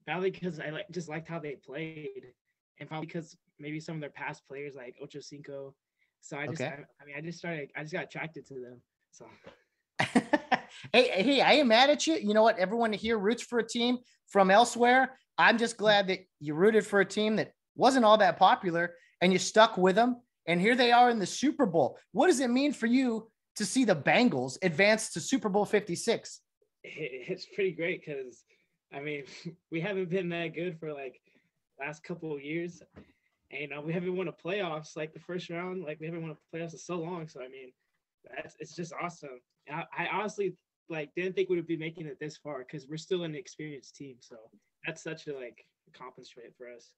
probably because I just liked how they played, and probably because maybe some of their past players like Ocho Cinco. So I just got attracted to them. So. Hey, I am mad at you. You know what? Everyone here roots for a team from elsewhere. I'm just glad that you rooted for a team that wasn't all that popular and you stuck with them. And here they are in the Super Bowl. What does it mean for you to see the Bengals advance to Super Bowl 56? It's pretty great because, I mean, we haven't been that good for last couple of years. And, we haven't won a playoffs the first round. We haven't won a playoffs in so long. So, I mean, it's just awesome. I honestly didn't think we would be making it this far because we're still an experienced team. So that's such a accomplishment for us.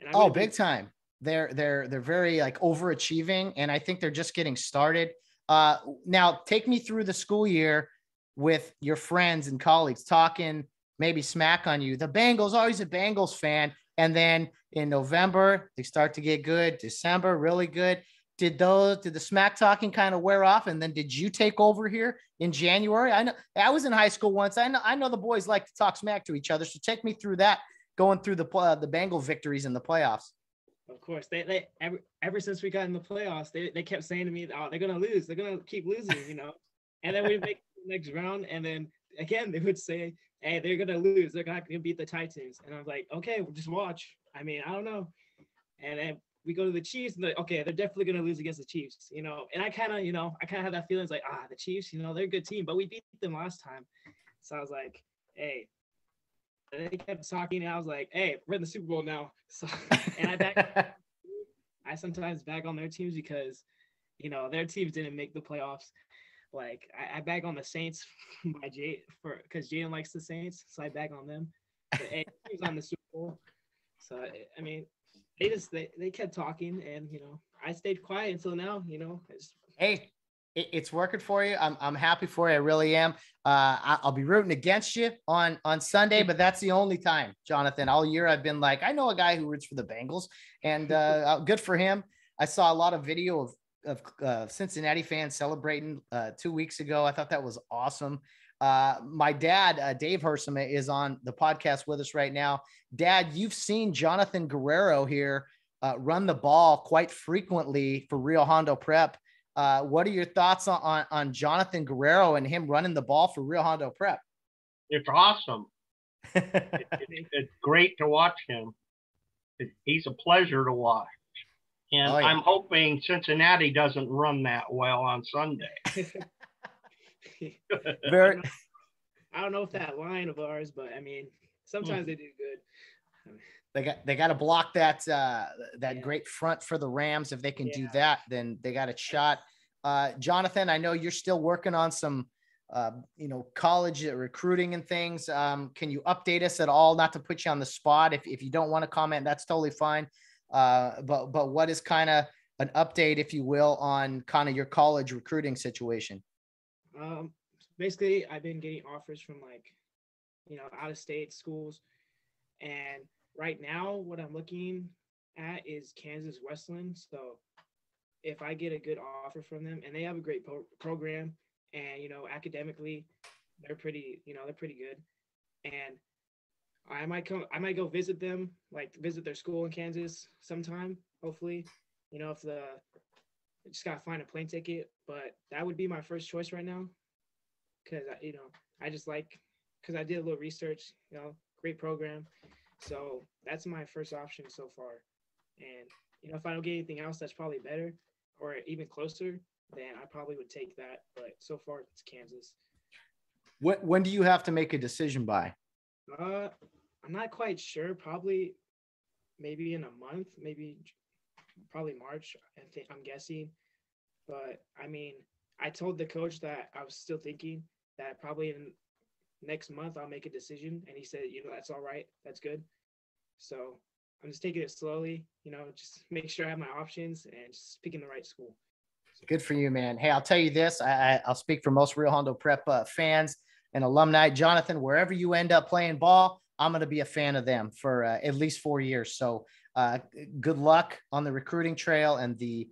And big time. They're very overachieving, and I think they're just getting started. Now take me through the school year with your friends and colleagues talking maybe smack on you. The Bengals, always a Bengals fan, and then in November they start to get good. December really good. Did the smack talking kind of wear off? And then did you take over here in January? I know I was in high school once. I know the boys like to talk smack to each other. So take me through that, going through the Bengal victories in the playoffs. Of course, they ever since we got in the playoffs, they kept saying to me, "Oh, they're gonna lose. They're gonna keep losing," And then we make the next round, and then again they would say, "Hey, they're gonna lose. They're not gonna beat the Titans." And I was like, "Okay, we'll just watch." I mean, I don't know. And then we go to the Chiefs, and okay, they're definitely going to lose against the Chiefs, And I kind of have that feeling the Chiefs, they're a good team, but we beat them last time. So I was like, hey, and they kept talking, and I was like, hey, we're in the Super Bowl now. So, and I sometimes bag on their teams because, their teams didn't make the playoffs. I bag on the Saints because Jaden likes the Saints, so I bag on them. But hey, he was on the Super Bowl. So, I mean, they kept talking, and I stayed quiet until now. Hey, it's working for you. I'm happy for you. I really am. I'll be rooting against you on Sunday, but that's the only time, Johnathan. All year I've been like, I know a guy who roots for the Bengals, and good for him. I saw a lot of video of Cincinnati fans celebrating 2 weeks ago. I thought that was awesome. My dad, Dave Heersema, is on the podcast with us right now. Dad, you've seen Johnathan Guerrero here run the ball quite frequently for Rio Hondo Prep. What are your thoughts on Johnathan Guerrero and him running the ball for Rio Hondo Prep? It's awesome. It's great to watch him. He's a pleasure to watch. And Oh, yeah. I'm hoping Cincinnati doesn't run that well on Sunday. Very. I don't know if that line of ours, but I mean, sometimes they do good. They got to block that great front for the Rams. If they can do that, then they got a shot. Johnathan, I know you're still working on some, college recruiting and things. Can you update us at all? Not to put you on the spot. If you don't want to comment, that's totally fine. But what is kind of an update, if you will, on kind of your college recruiting situation? Basically, I've been getting offers from out of state schools, and right now what I'm looking at is Kansas Westland. So if I get a good offer from them, and they have a great program, and academically they're pretty good, and I might go visit them, visit their school in Kansas sometime, hopefully. If I just gotta find a plane ticket, but that would be my first choice right now, because I just because I did a little research, great program, so that's my first option so far. And if I don't get anything else that's probably better or even closer, then I probably would take that. But so far it's Kansas. When do you have to make a decision by? I'm not quite sure. Probably maybe in a month, probably March, I'm guessing. But I mean, I told the coach that I was still thinking that probably in next month I'll make a decision, and he said, that's all right, that's good. So I'm just taking it slowly, just make sure I have my options and just picking the right school. Good for you, man. Hey, I'll tell you this. I'll speak for most Rio Hondo Prep fans and alumni. Johnathan, wherever you end up playing ball, I'm going to be a fan of them for at least 4 years. So good luck on the recruiting trail and the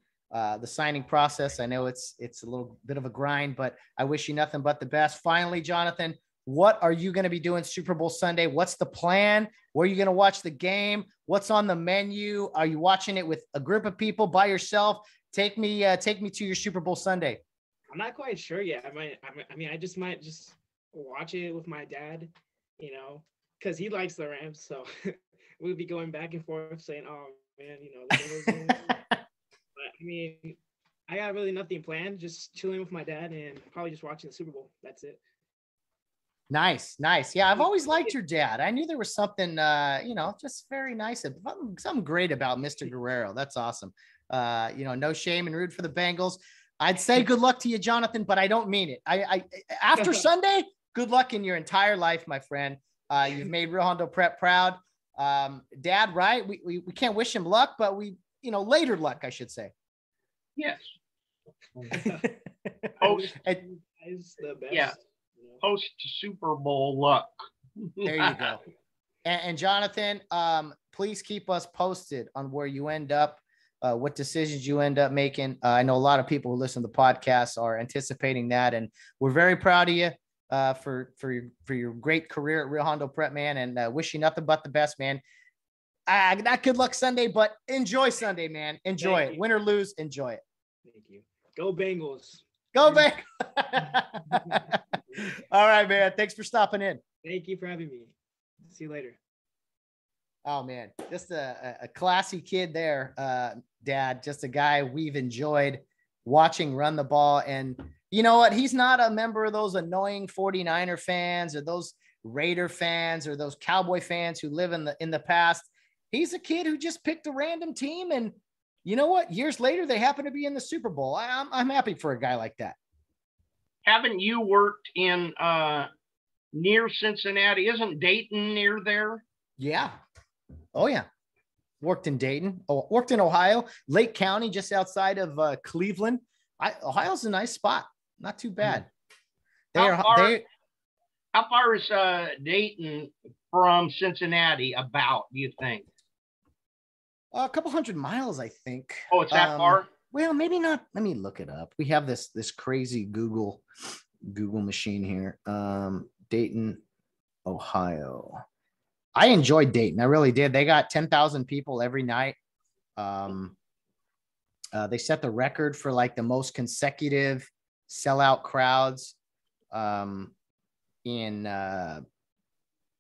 signing process. I know it's a little bit of a grind, but I wish you nothing but the best. Finally, Johnathan, what are you going to be doing Super Bowl Sunday? What's the plan? Where are you going to watch the game? What's on the menu? Are you watching it with a group of people, by yourself? Take me to your Super Bowl Sunday. I'm not quite sure yet. I just might just watch it with my dad, because he likes the Rams. So we'll be going back and forth saying, "Oh man, the Bengals." But I got really nothing planned. Just chilling with my dad and probably just watching the Super Bowl. That's it. Nice. Yeah, I've always liked your dad. I knew there was something, just very nice, something great about Mr. Guerrero. That's awesome. No shame and root for the Bengals. I'd say good luck to you, Johnathan, but I don't mean it. I after Sunday, good luck in your entire life, my friend. You've made Rio Hondo Prep proud. Dad, right? We can't wish him luck, but later luck, I should say. Yes. Is the best. Yeah. Post Super Bowl luck. There you go. And Johnathan, please keep us posted on where you end up, what decisions you end up making. I know a lot of people who listen to the podcast are anticipating that, and we're very proud of you for your great career at Rio Hondo Prep, man, and wish you nothing but the best, man. Not good luck Sunday, but enjoy Sunday, man. Enjoy it. Win or lose, enjoy it. Thank you. Go Bengals. Go back. All right, man. Thanks for stopping in. Thank you for having me. See you later. Oh, man. Just a classy kid there, Dad. Just a guy we've enjoyed watching run the ball. And you know what? He's not a member of those annoying 49er fans or those Raider fans or those Cowboy fans who live in the past. He's a kid who just picked a random team, and you know what? Years later, they happen to be in the Super Bowl. I'm happy for a guy like that. Haven't you worked in near Cincinnati? Isn't Dayton near there? Yeah. Oh, yeah. Worked in Dayton. Oh, worked in Ohio, Lake County, just outside of Cleveland. Ohio's a nice spot. Not too bad. How far is Dayton from Cincinnati about, do you think? A couple 100 miles, I think. Oh, it's that far? Well, maybe not. Let me look it up. We have this crazy Google machine here. Dayton, Ohio. I enjoyed Dayton. I really did. They got 10,000 people every night. They set the record for like the most consecutive sellout crowds in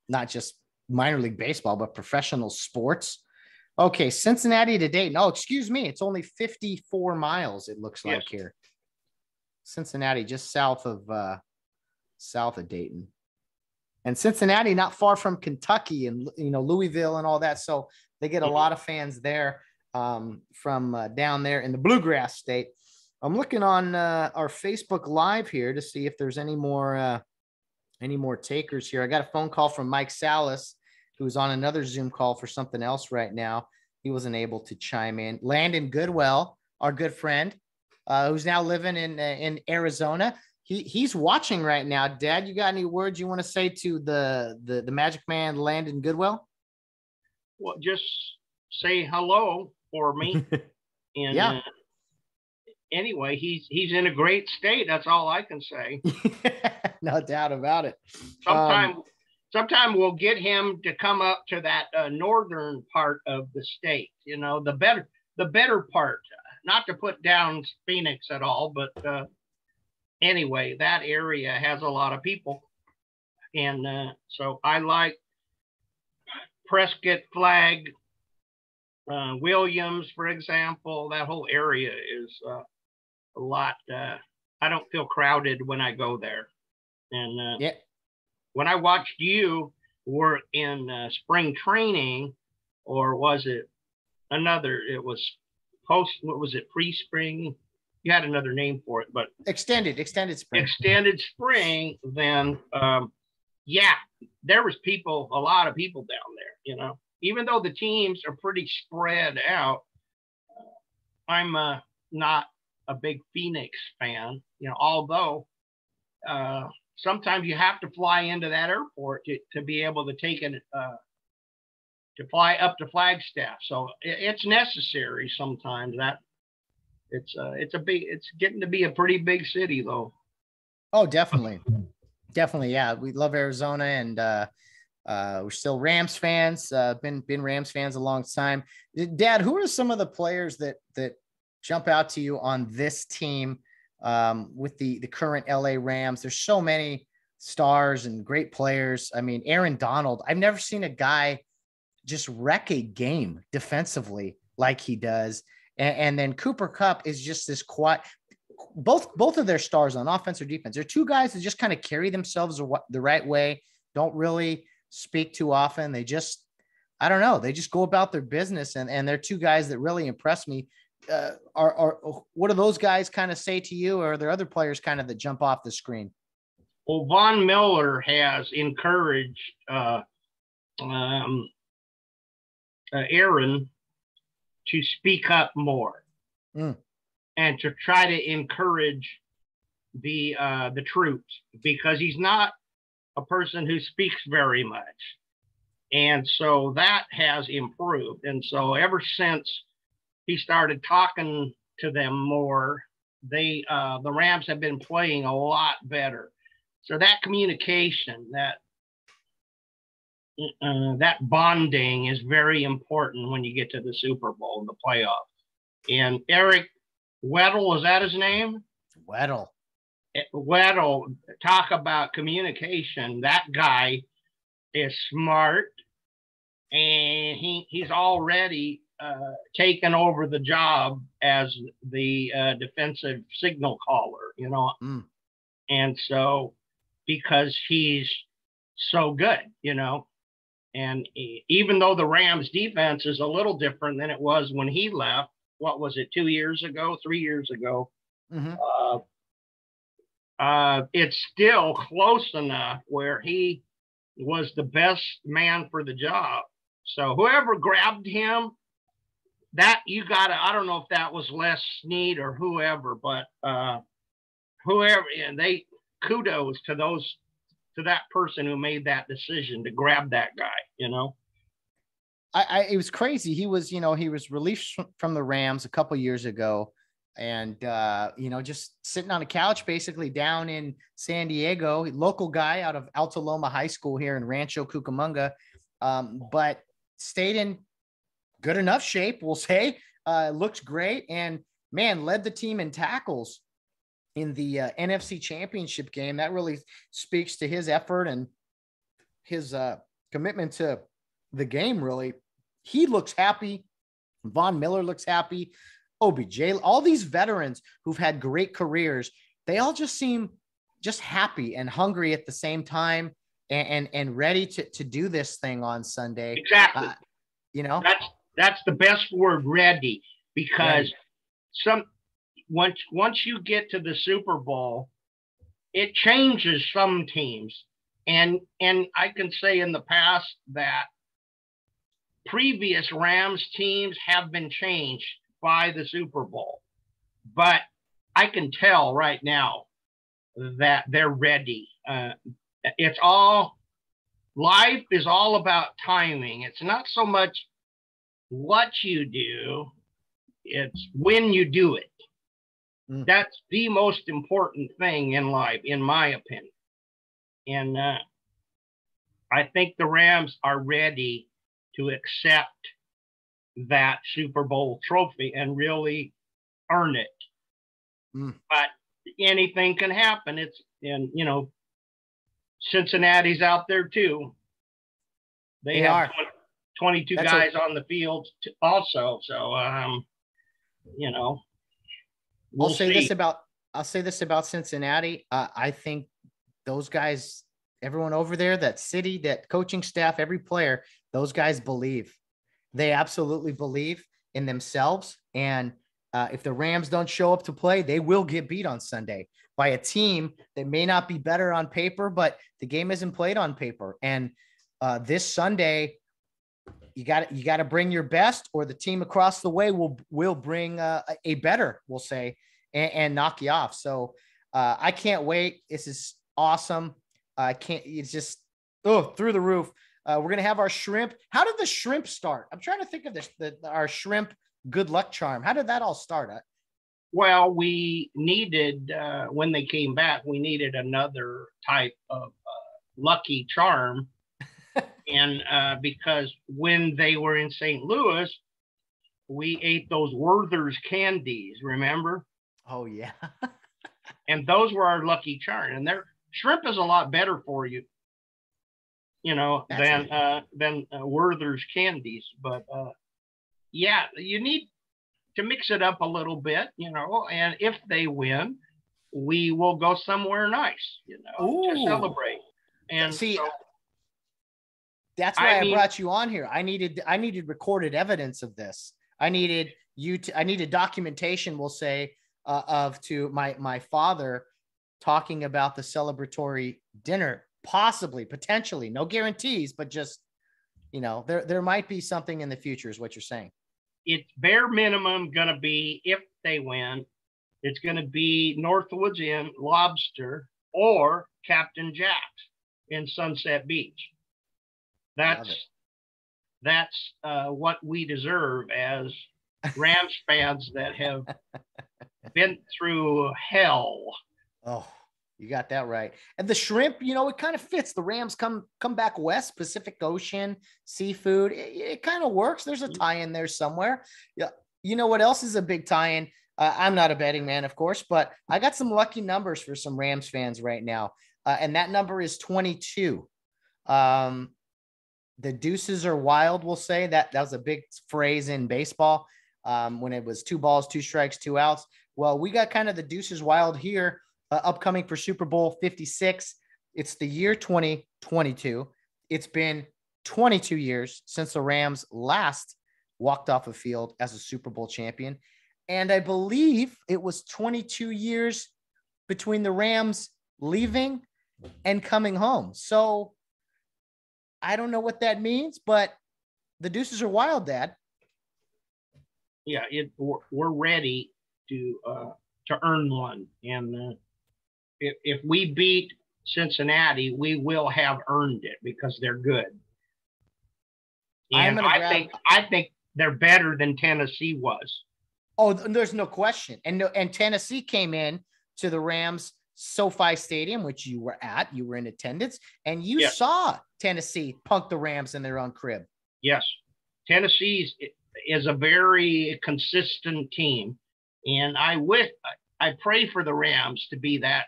not just minor league baseball, but professional sports. Okay, Cincinnati to Dayton. Oh, excuse me. It's only 54 miles, it looks like here. Cincinnati, just south of Dayton. And Cincinnati, not far from Kentucky and, Louisville and all that. So they get a lot of fans there from down there in the Bluegrass State. I'm looking on our Facebook Live here to see if there's any more takers here. I got a phone call from Mike Salas, who's on another Zoom call for something else right now. He wasn't able to chime in. Landon Goodwell, our good friend, who's now living in Arizona. He's watching right now. Dad, you got any words you want to say to the Magic Man, Landon Goodwell? Well, just say hello for me. And anyway, he's in a great state. That's all I can say. No doubt about it. Sometime we'll get him to come up to that northern part of the state. The better part. Not to put down Phoenix at all, but anyway, that area has a lot of people, and so I like Prescott, Flag, Williams, for example. That whole area is a lot. I don't feel crowded when I go there, and when I watched you work in spring training, or was it another? It was post. What was it? Pre-spring. You had another name for it, but extended spring. Extended spring. Then, there was a lot of people down there. Even though the teams are pretty spread out, I'm not a big Phoenix fan. Although sometimes you have to fly into that airport to be able to take it to fly up to Flagstaff. So it's necessary sometimes. That it's getting to be a pretty big city though. Oh, definitely. Yeah. We love Arizona, and we're still Rams fans, been Rams fans a long time. Dad, who are some of the players that jump out to you on this team with the current LA Rams? There's so many stars and great players. I mean, Aaron Donald, I've never seen a guy just wreck a game defensively like he does. And then Cooper Kupp is just this quiet. Both of their stars on offense or defense, they're two guys that just kind of carry themselves the right way, don't really speak too often. They just, I don't know, they just go about their business, and they're two guys that really impress me. What do those guys kind of say to you, or are there other players kind of that jump off the screen? Well, Von Miller has encouraged Aaron to speak up more and to try to encourage the troops, because he's not a person who speaks very much. And so that has improved. And so ever since he started talking to them more, the Rams have been playing a lot better. So that communication, that bonding is very important when you get to the Super Bowl and the playoffs. And Eric Weddle, is that his name? Weddle, talk about communication. That guy is smart, and he's already taken over the job as the defensive signal caller, And so, because he's so good, and even though the Rams defense is a little different than it was when he left, what was it, 3 years ago? Mm-hmm. It's still close enough where he was the best man for the job. So whoever grabbed him, that you gotta, I don't know if that was Les Snead or whoever, but whoever, and they kudos to that person who made that decision to grab that guy, It was crazy. He was, he was released from the Rams a couple years ago, and, just sitting on a couch, basically down in San Diego, local guy out of Alta Loma High School here in Rancho Cucamonga, but stayed in good enough shape, we'll say. Looks great, and man, led the team in tackles in the NFC Championship game. That really speaks to his effort and his commitment to the game. Really, he looks happy. Von Miller looks happy. OBJ, all these veterans who've had great careers, they all just seem just happy and hungry at the same time, and ready to do this thing on Sunday. Exactly. You know, that's the best word, ready, because once you get to the Super Bowl, it changes some teams. And I can say in the past that previous Rams teams have been changed by the Super Bowl. But I can tell right now that they're ready. Life is all about timing. It's not so much what you do, it's when you do it. That's the most important thing in life, in my opinion. And I think the Rams are ready to accept that Super Bowl trophy and really earn it. But anything can happen. Cincinnati's out there too. They have 22 guys on the field also. So, I'll say this about Cincinnati. I think those guys, everyone over there, that city, that coaching staff, every player, those guys believe. They absolutely believe in themselves. And if the Rams don't show up to play, they will get beat on Sunday by a team that may not be better on paper, but the game isn't played on paper. And this Sunday, you got to bring your best, or the team across the way will bring a better, we'll say, and knock you off. So I can't wait. This is awesome. It's just through the roof. We're going to have our shrimp. How did the shrimp start? I'm trying to think of this, our shrimp good luck charm. How did that all start? Well, we needed, when they came back, we needed another type of lucky charm. And because when they were in St. Louis, we ate those Werther's candies, remember? Oh, yeah. And those were our lucky charm. And their shrimp is a lot better for you, than Werther's candies. But yeah, you need to mix it up a little bit, and if they win, we will go somewhere nice, to celebrate. And see, that's why I brought you on here. I needed recorded evidence of this. I needed documentation, we'll say, to my father talking about the celebratory dinner, possibly, potentially, no guarantees, but just, there might be something in the future is what you're saying. It's bare minimum going to be, if they win, it's going to be Northwoods Inn, Lobster, or Captain Jack's in Sunset Beach. That's what we deserve as Rams fans that have been through hell. Oh, you got that right. And the shrimp, it kind of fits. The Rams come back west, Pacific Ocean, seafood. It kind of works. There's a tie-in there somewhere. Yeah. You know what else is a big tie-in? I'm not a betting man, of course, but I got some lucky numbers for some Rams fans right now. And that number is 22. The deuces are wild, we'll say. That was a big phrase in baseball when it was 2 balls, 2 strikes, 2 outs. Well, we got kind of the deuces wild here upcoming for Super Bowl 56. It's the year 2022. It's been 22 years since the Rams last walked off a field as a Super Bowl champion. And I believe it was 22 years between the Rams leaving and coming home. So I don't know what that means, but the deuces are wild, Dad. Yeah, we're ready to earn one. And if we beat Cincinnati, we will have earned it because they're good. And I think they're better than Tennessee was. Oh, there's no question. And Tennessee came in to the Rams SoFi Stadium, which you were at. You were in attendance, and you saw Tennessee punk the Rams in their own crib. Yes, Tennessee's is a very consistent team, and I pray for the Rams to be that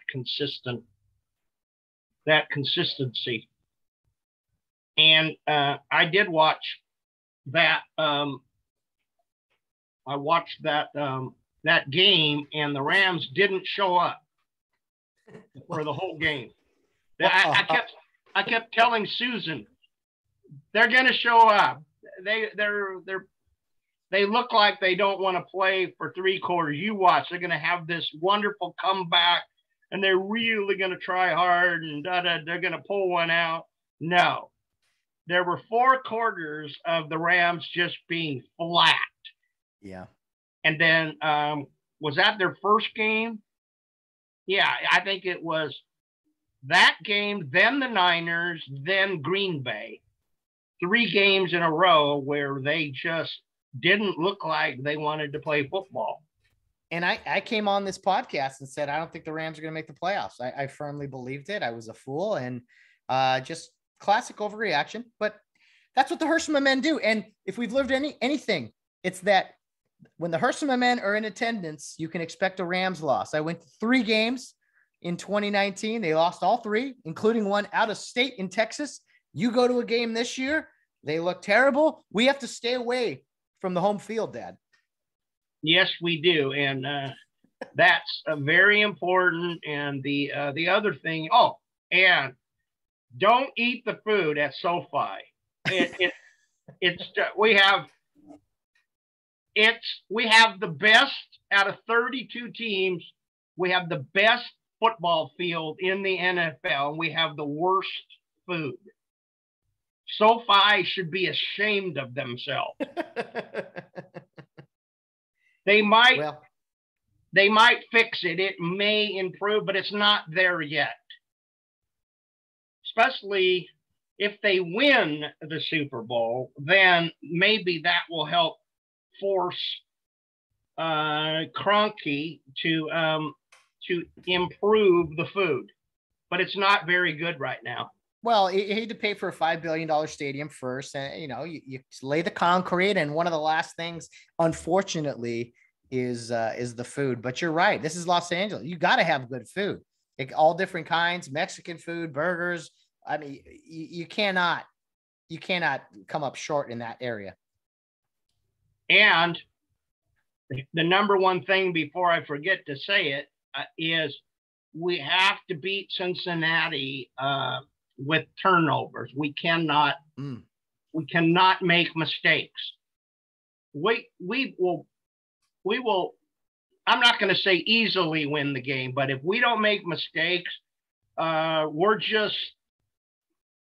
consistency. And I did watch that. I watched that game, and the Rams didn't show up for the whole game. I kept telling Susan, they're going to show up. They look like they don't want to play for 3 quarters. You watch, they're going to have this wonderful comeback, and they're really going to try hard, and they're going to pull one out. No, there were 4 quarters of the Rams just being flat. Yeah. And then was that their first game? Yeah, I think it was that game, then the Niners, then Green Bay. 3 games in a row where they just didn't look like they wanted to play football. And I came on this podcast and said, I don't think the Rams are going to make the playoffs. I firmly believed it. I was a fool, and just classic overreaction. But that's what the Heersema men do. And if we've lived anything, it's that when the Heersema men are in attendance, you can expect a Rams loss. I went to 3 games in 2019. They lost all 3, including one out of state in Texas. You go to a game this year, they look terrible. We have to stay away from the home field, Dad. Yes, we do. And that's very important. And the other thing, and don't eat the food at SoFi. We have the best out of 32 teams. We have the best football field in the NFL, and we have the worst food. SoFi should be ashamed of themselves. They might fix it. It may improve, but it's not there yet. Especially if they win the Super Bowl, then maybe that will help force Kroenke to improve the food. But it's not very good right now. Well, you had to pay for a $5 billion stadium first, and you lay the concrete. And one of the last things, unfortunately, is the food. But you're right. This is Los Angeles. You got to have good food, all different kinds, Mexican food, burgers. I mean, you cannot come up short in that area. And the number one thing, before I forget to say it, is we have to beat Cincinnati with turnovers. We cannot make mistakes. We will, I'm not going to say easily win the game, but if we don't make mistakes, we're just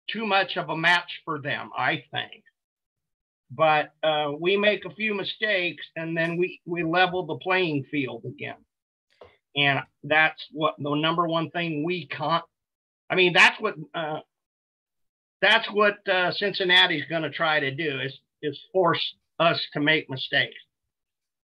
too much of a match for them, I think. But we make a few mistakes, and then we level the playing field again. And that's what the number one thing we can't. I mean, that's what Cincinnati's going to try to do is force us to make mistakes.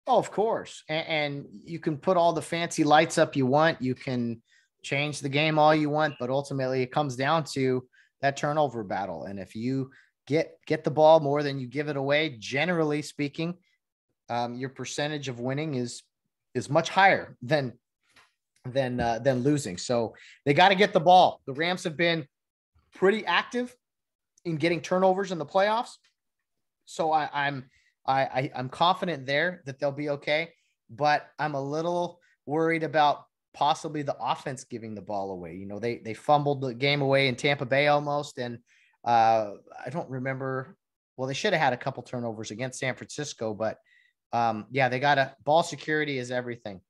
Oh, of course. And you can put all the fancy lights up you want. You can change the game all you want, but ultimately it comes down to that turnover battle. And if you get the ball more than you give it away, generally speaking, your percentage of winning is much higher than losing. So they got to get the ball. The Rams have been pretty active in getting turnovers in the playoffs. So I'm confident there that they'll be okay, but I'm a little worried about possibly the offense giving the ball away. They fumbled the game away in Tampa Bay almost. And I don't remember. Well, they should have had a couple turnovers against San Francisco, but they got ball security is everything.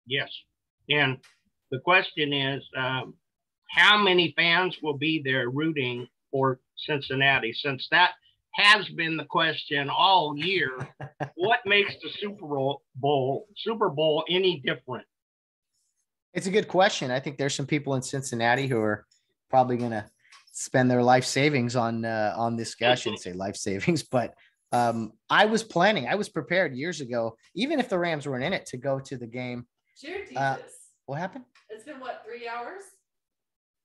Yes. And the question is, how many fans will be there rooting for Cincinnati? Since that has been the question all year, what makes the Super Bowl any different? It's a good question. I think there's some people in Cincinnati who are probably going to spend their life savings on this guy. I shouldn't say life savings, but I was prepared years ago, even if the Rams weren't in it, to go to the game. Sure, Jesus. What happened? It's been 3 hours?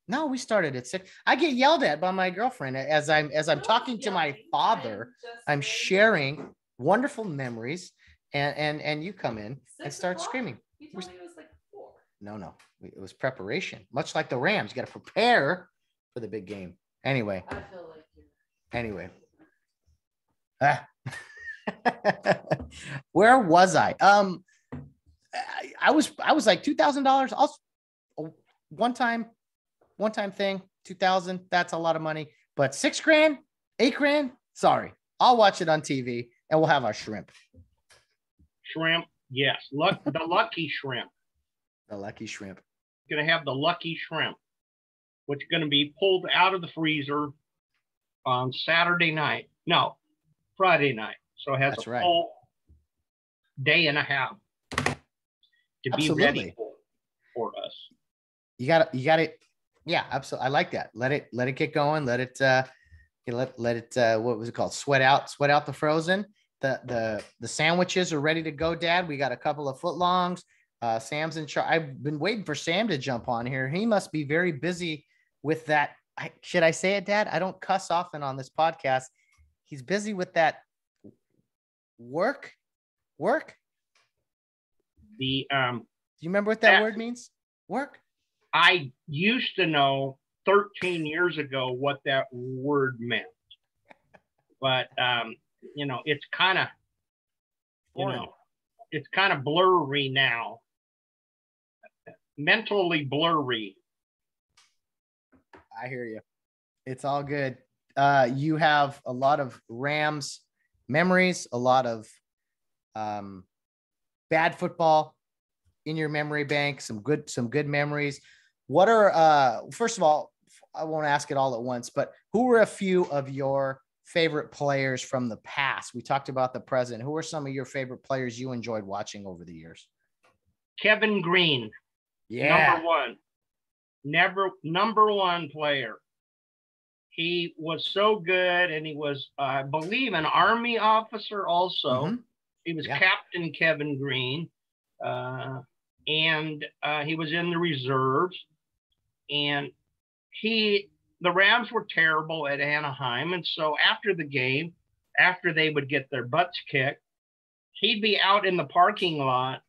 No, we started at 6. I get yelled at by my girlfriend as I'm talking to my father. I'm sharing wonderful memories, and you come in and start screaming. You told me it was like 4. No, it was preparation. Much like the Rams, you got to prepare for the big game. Anyway. I feel like you. Anyway. Where was I? I was like $2,000. Also, one time thing, 2,000. That's a lot of money. But $6,000, $8,000. Sorry, I'll watch it on TV, and we'll have our shrimp. Shrimp, yes. The lucky shrimp. The lucky shrimp. Going to have the lucky shrimp, which is going to be pulled out of the freezer on Saturday night. No, Friday night. So it has That's a right. full day and a half to be ready for us. You got it. Yeah, absolutely. I like that. Let it get going. Let it what was it called? Sweat out the frozen. The sandwiches are ready to go, Dad. We got a couple of footlongs. Sam's in charge. I've been waiting for Sam to jump on here. He must be very busy with that. Should I say it, Dad? I don't cuss often on this podcast. He's busy with that work. Do you remember what that word means? Work. I used to know 13 years ago what that word meant, but it's kind of, it's kind of blurry now. Mentally blurry. I hear you. It's all good. You have a lot of Rams memories, a lot of bad football in your memory bank, some good memories. What are first of all, I won't ask it all at once, but who were a few of your favorite players from the past? We talked about the present. Who are some of your favorite players you enjoyed watching over the years? Kevin Green. Yeah. Number one player. He was so good, and he was, I believe, an Army officer also. Mm-hmm. He was Captain Kevin Green, and he was in the reserves. And the Rams were terrible at Anaheim, and so after the game, after they would get their butts kicked, he'd be out in the parking lot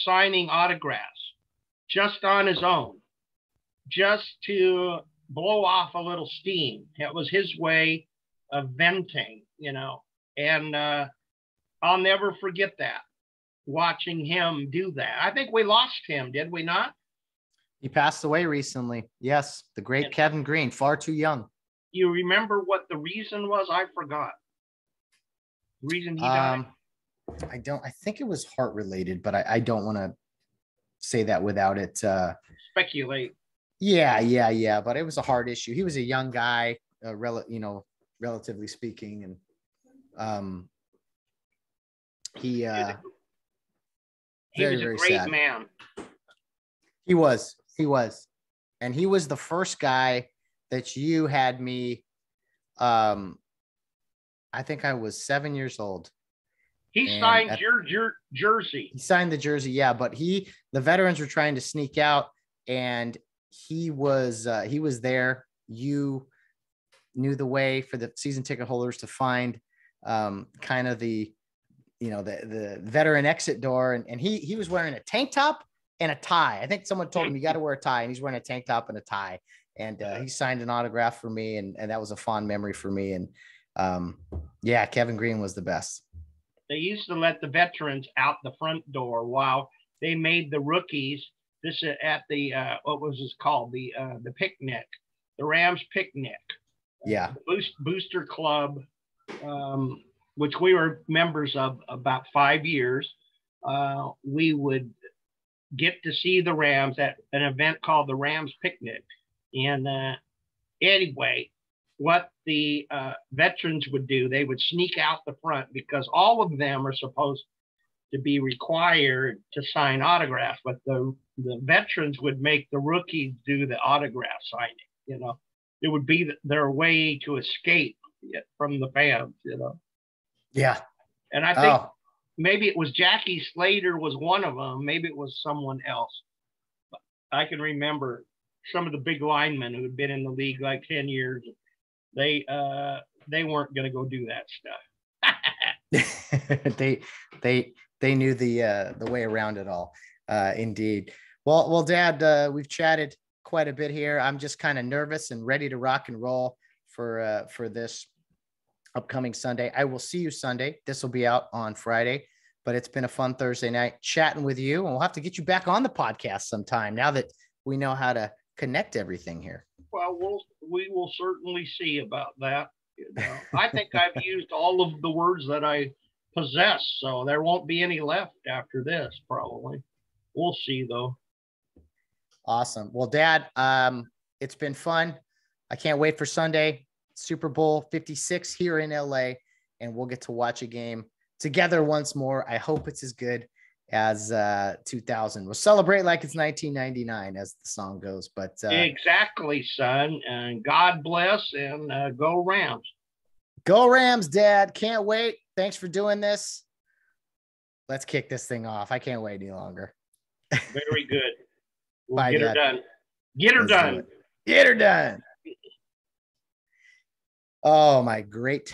signing autographs just on his own, just to blow off a little steam. It was his way of venting, and I'll never forget that, watching him do that. I think we lost him, did we not? He passed away recently. Yes, the great Kevin Green, far too young. You remember what the reason was? I forgot. The reason he died? I don't. I think it was heart related, but I don't want to say that without it. Speculate. Yeah. But it was a heart issue. He was a young guy, relatively speaking, and he was a great sad man. He was, and he was the first guy that you had me. I think I was 7 years old. He signed your jersey. He signed the jersey, yeah. But the veterans were trying to sneak out, and he was there. You knew the way for the season ticket holders to find kind of the veteran exit door, and he was wearing a tank top and a tie. I think someone told him you got to wear a tie, and he's wearing a tank top and a tie. And he signed an autograph for me, and that was a fond memory for me. And Kevin Green was the best. They used to let the veterans out the front door while they made the rookies. This at the what was this called? The picnic, the Rams picnic. Yeah. Booster Club, which we were members of about 5 years. We would get to see the Rams at an event called the Rams Picnic. And anyway, what the veterans would do, they would sneak out the front because all of them are supposed to be required to sign autographs, but the veterans would make the rookies do the autograph signing. It would be their way to escape from the fans. Yeah. And I think maybe it was Jackie Slater was one of them. Maybe it was someone else. But I can remember some of the big linemen who had been in the league like 10 years, they weren't going to go do that stuff. they knew the way around it all. Indeed. Well, Dad, we've chatted quite a bit here. I'm just kind of nervous and ready to rock and roll for this upcoming Sunday. I will see you Sunday. This will be out on Friday, but it's been a fun Thursday night chatting with you, and we'll have to get you back on the podcast sometime now that we know how to connect everything here. Well, we will certainly see about that. You know, I think I've used all of the words that I possess, so there won't be any left after this, probably. We'll see, though. Awesome. Well, Dad, it's been fun. I can't wait for Sunday, Super Bowl 56 here in LA, and we'll get to watch a game together once more. I hope it's as good as 2000. We'll celebrate like it's 1999, as the song goes. But exactly, son. And God bless, and go Rams. Go Rams, Dad. Can't wait. Thanks for doing this. Let's kick this thing off. I can't wait any longer. Very good. We'll Bye, get Dad. her done. Get her done. Get her done. Oh, my great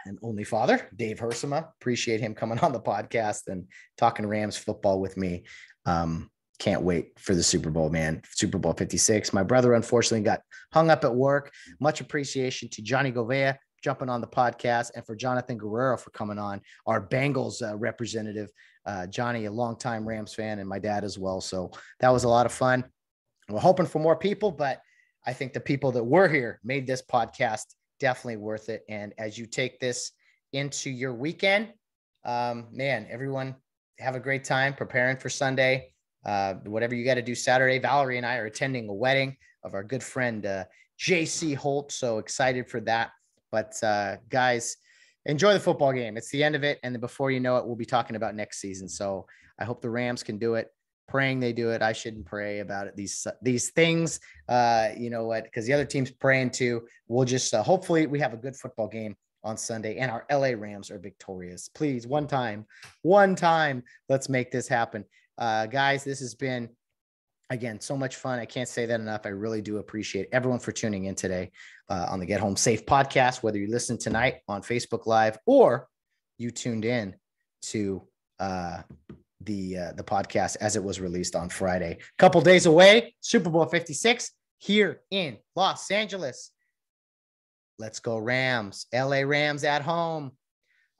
and only father, Dave Heersema. Appreciate him coming on the podcast and talking Rams football with me. Can't wait for the Super Bowl, man. Super Bowl 56. My brother, unfortunately, got hung up at work. Much appreciation to Johnny Govea jumping on the podcast, and for Johnathan Guerrero for coming on, our Bengals representative. Johnny, a longtime Rams fan, and my dad as well. So that was a lot of fun. We're hoping for more people, but I think the people that were here made this podcast definitely worth it. And as you take this into your weekend, man, everyone have a great time preparing for Sunday. Whatever you got to do Saturday. Valerie and I are attending a wedding of our good friend, JC Holt. So excited for that. But guys, enjoy the football game. It's the end of it. And then before you know it, we'll be talking about next season. So I hope the Rams can do it. Praying they do it. I shouldn't pray about it. These things, you know what, because the other team's praying too. We'll just hopefully we have a good football game on Sunday and our LA Rams are victorious. Please, one time, let's make this happen. Guys, this has been, again, so much fun. I can't say that enough. I really do appreciate everyone for tuning in today on the Get Home Safe podcast, whether you listen tonight on Facebook Live or you tuned in to the podcast as it was released on Friday. A couple days away, Super Bowl 56 here in Los Angeles. Let's go Rams. LA Rams at home.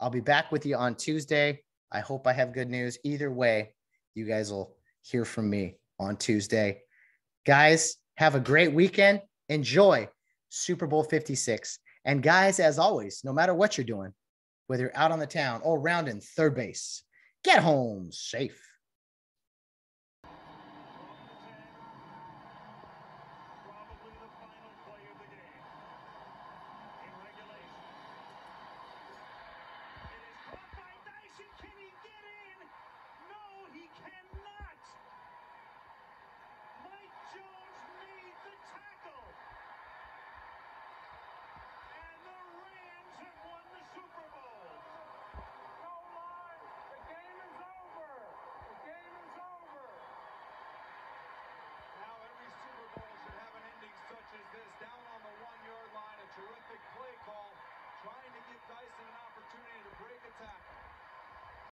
I'll be back with you on Tuesday. I hope I have good news. Either way, you guys will hear from me on Tuesday. Guys, have a great weekend. Enjoy Super Bowl 56. And guys, as always, no matter what you're doing, whether you're out on the town or rounding third base, get home safe.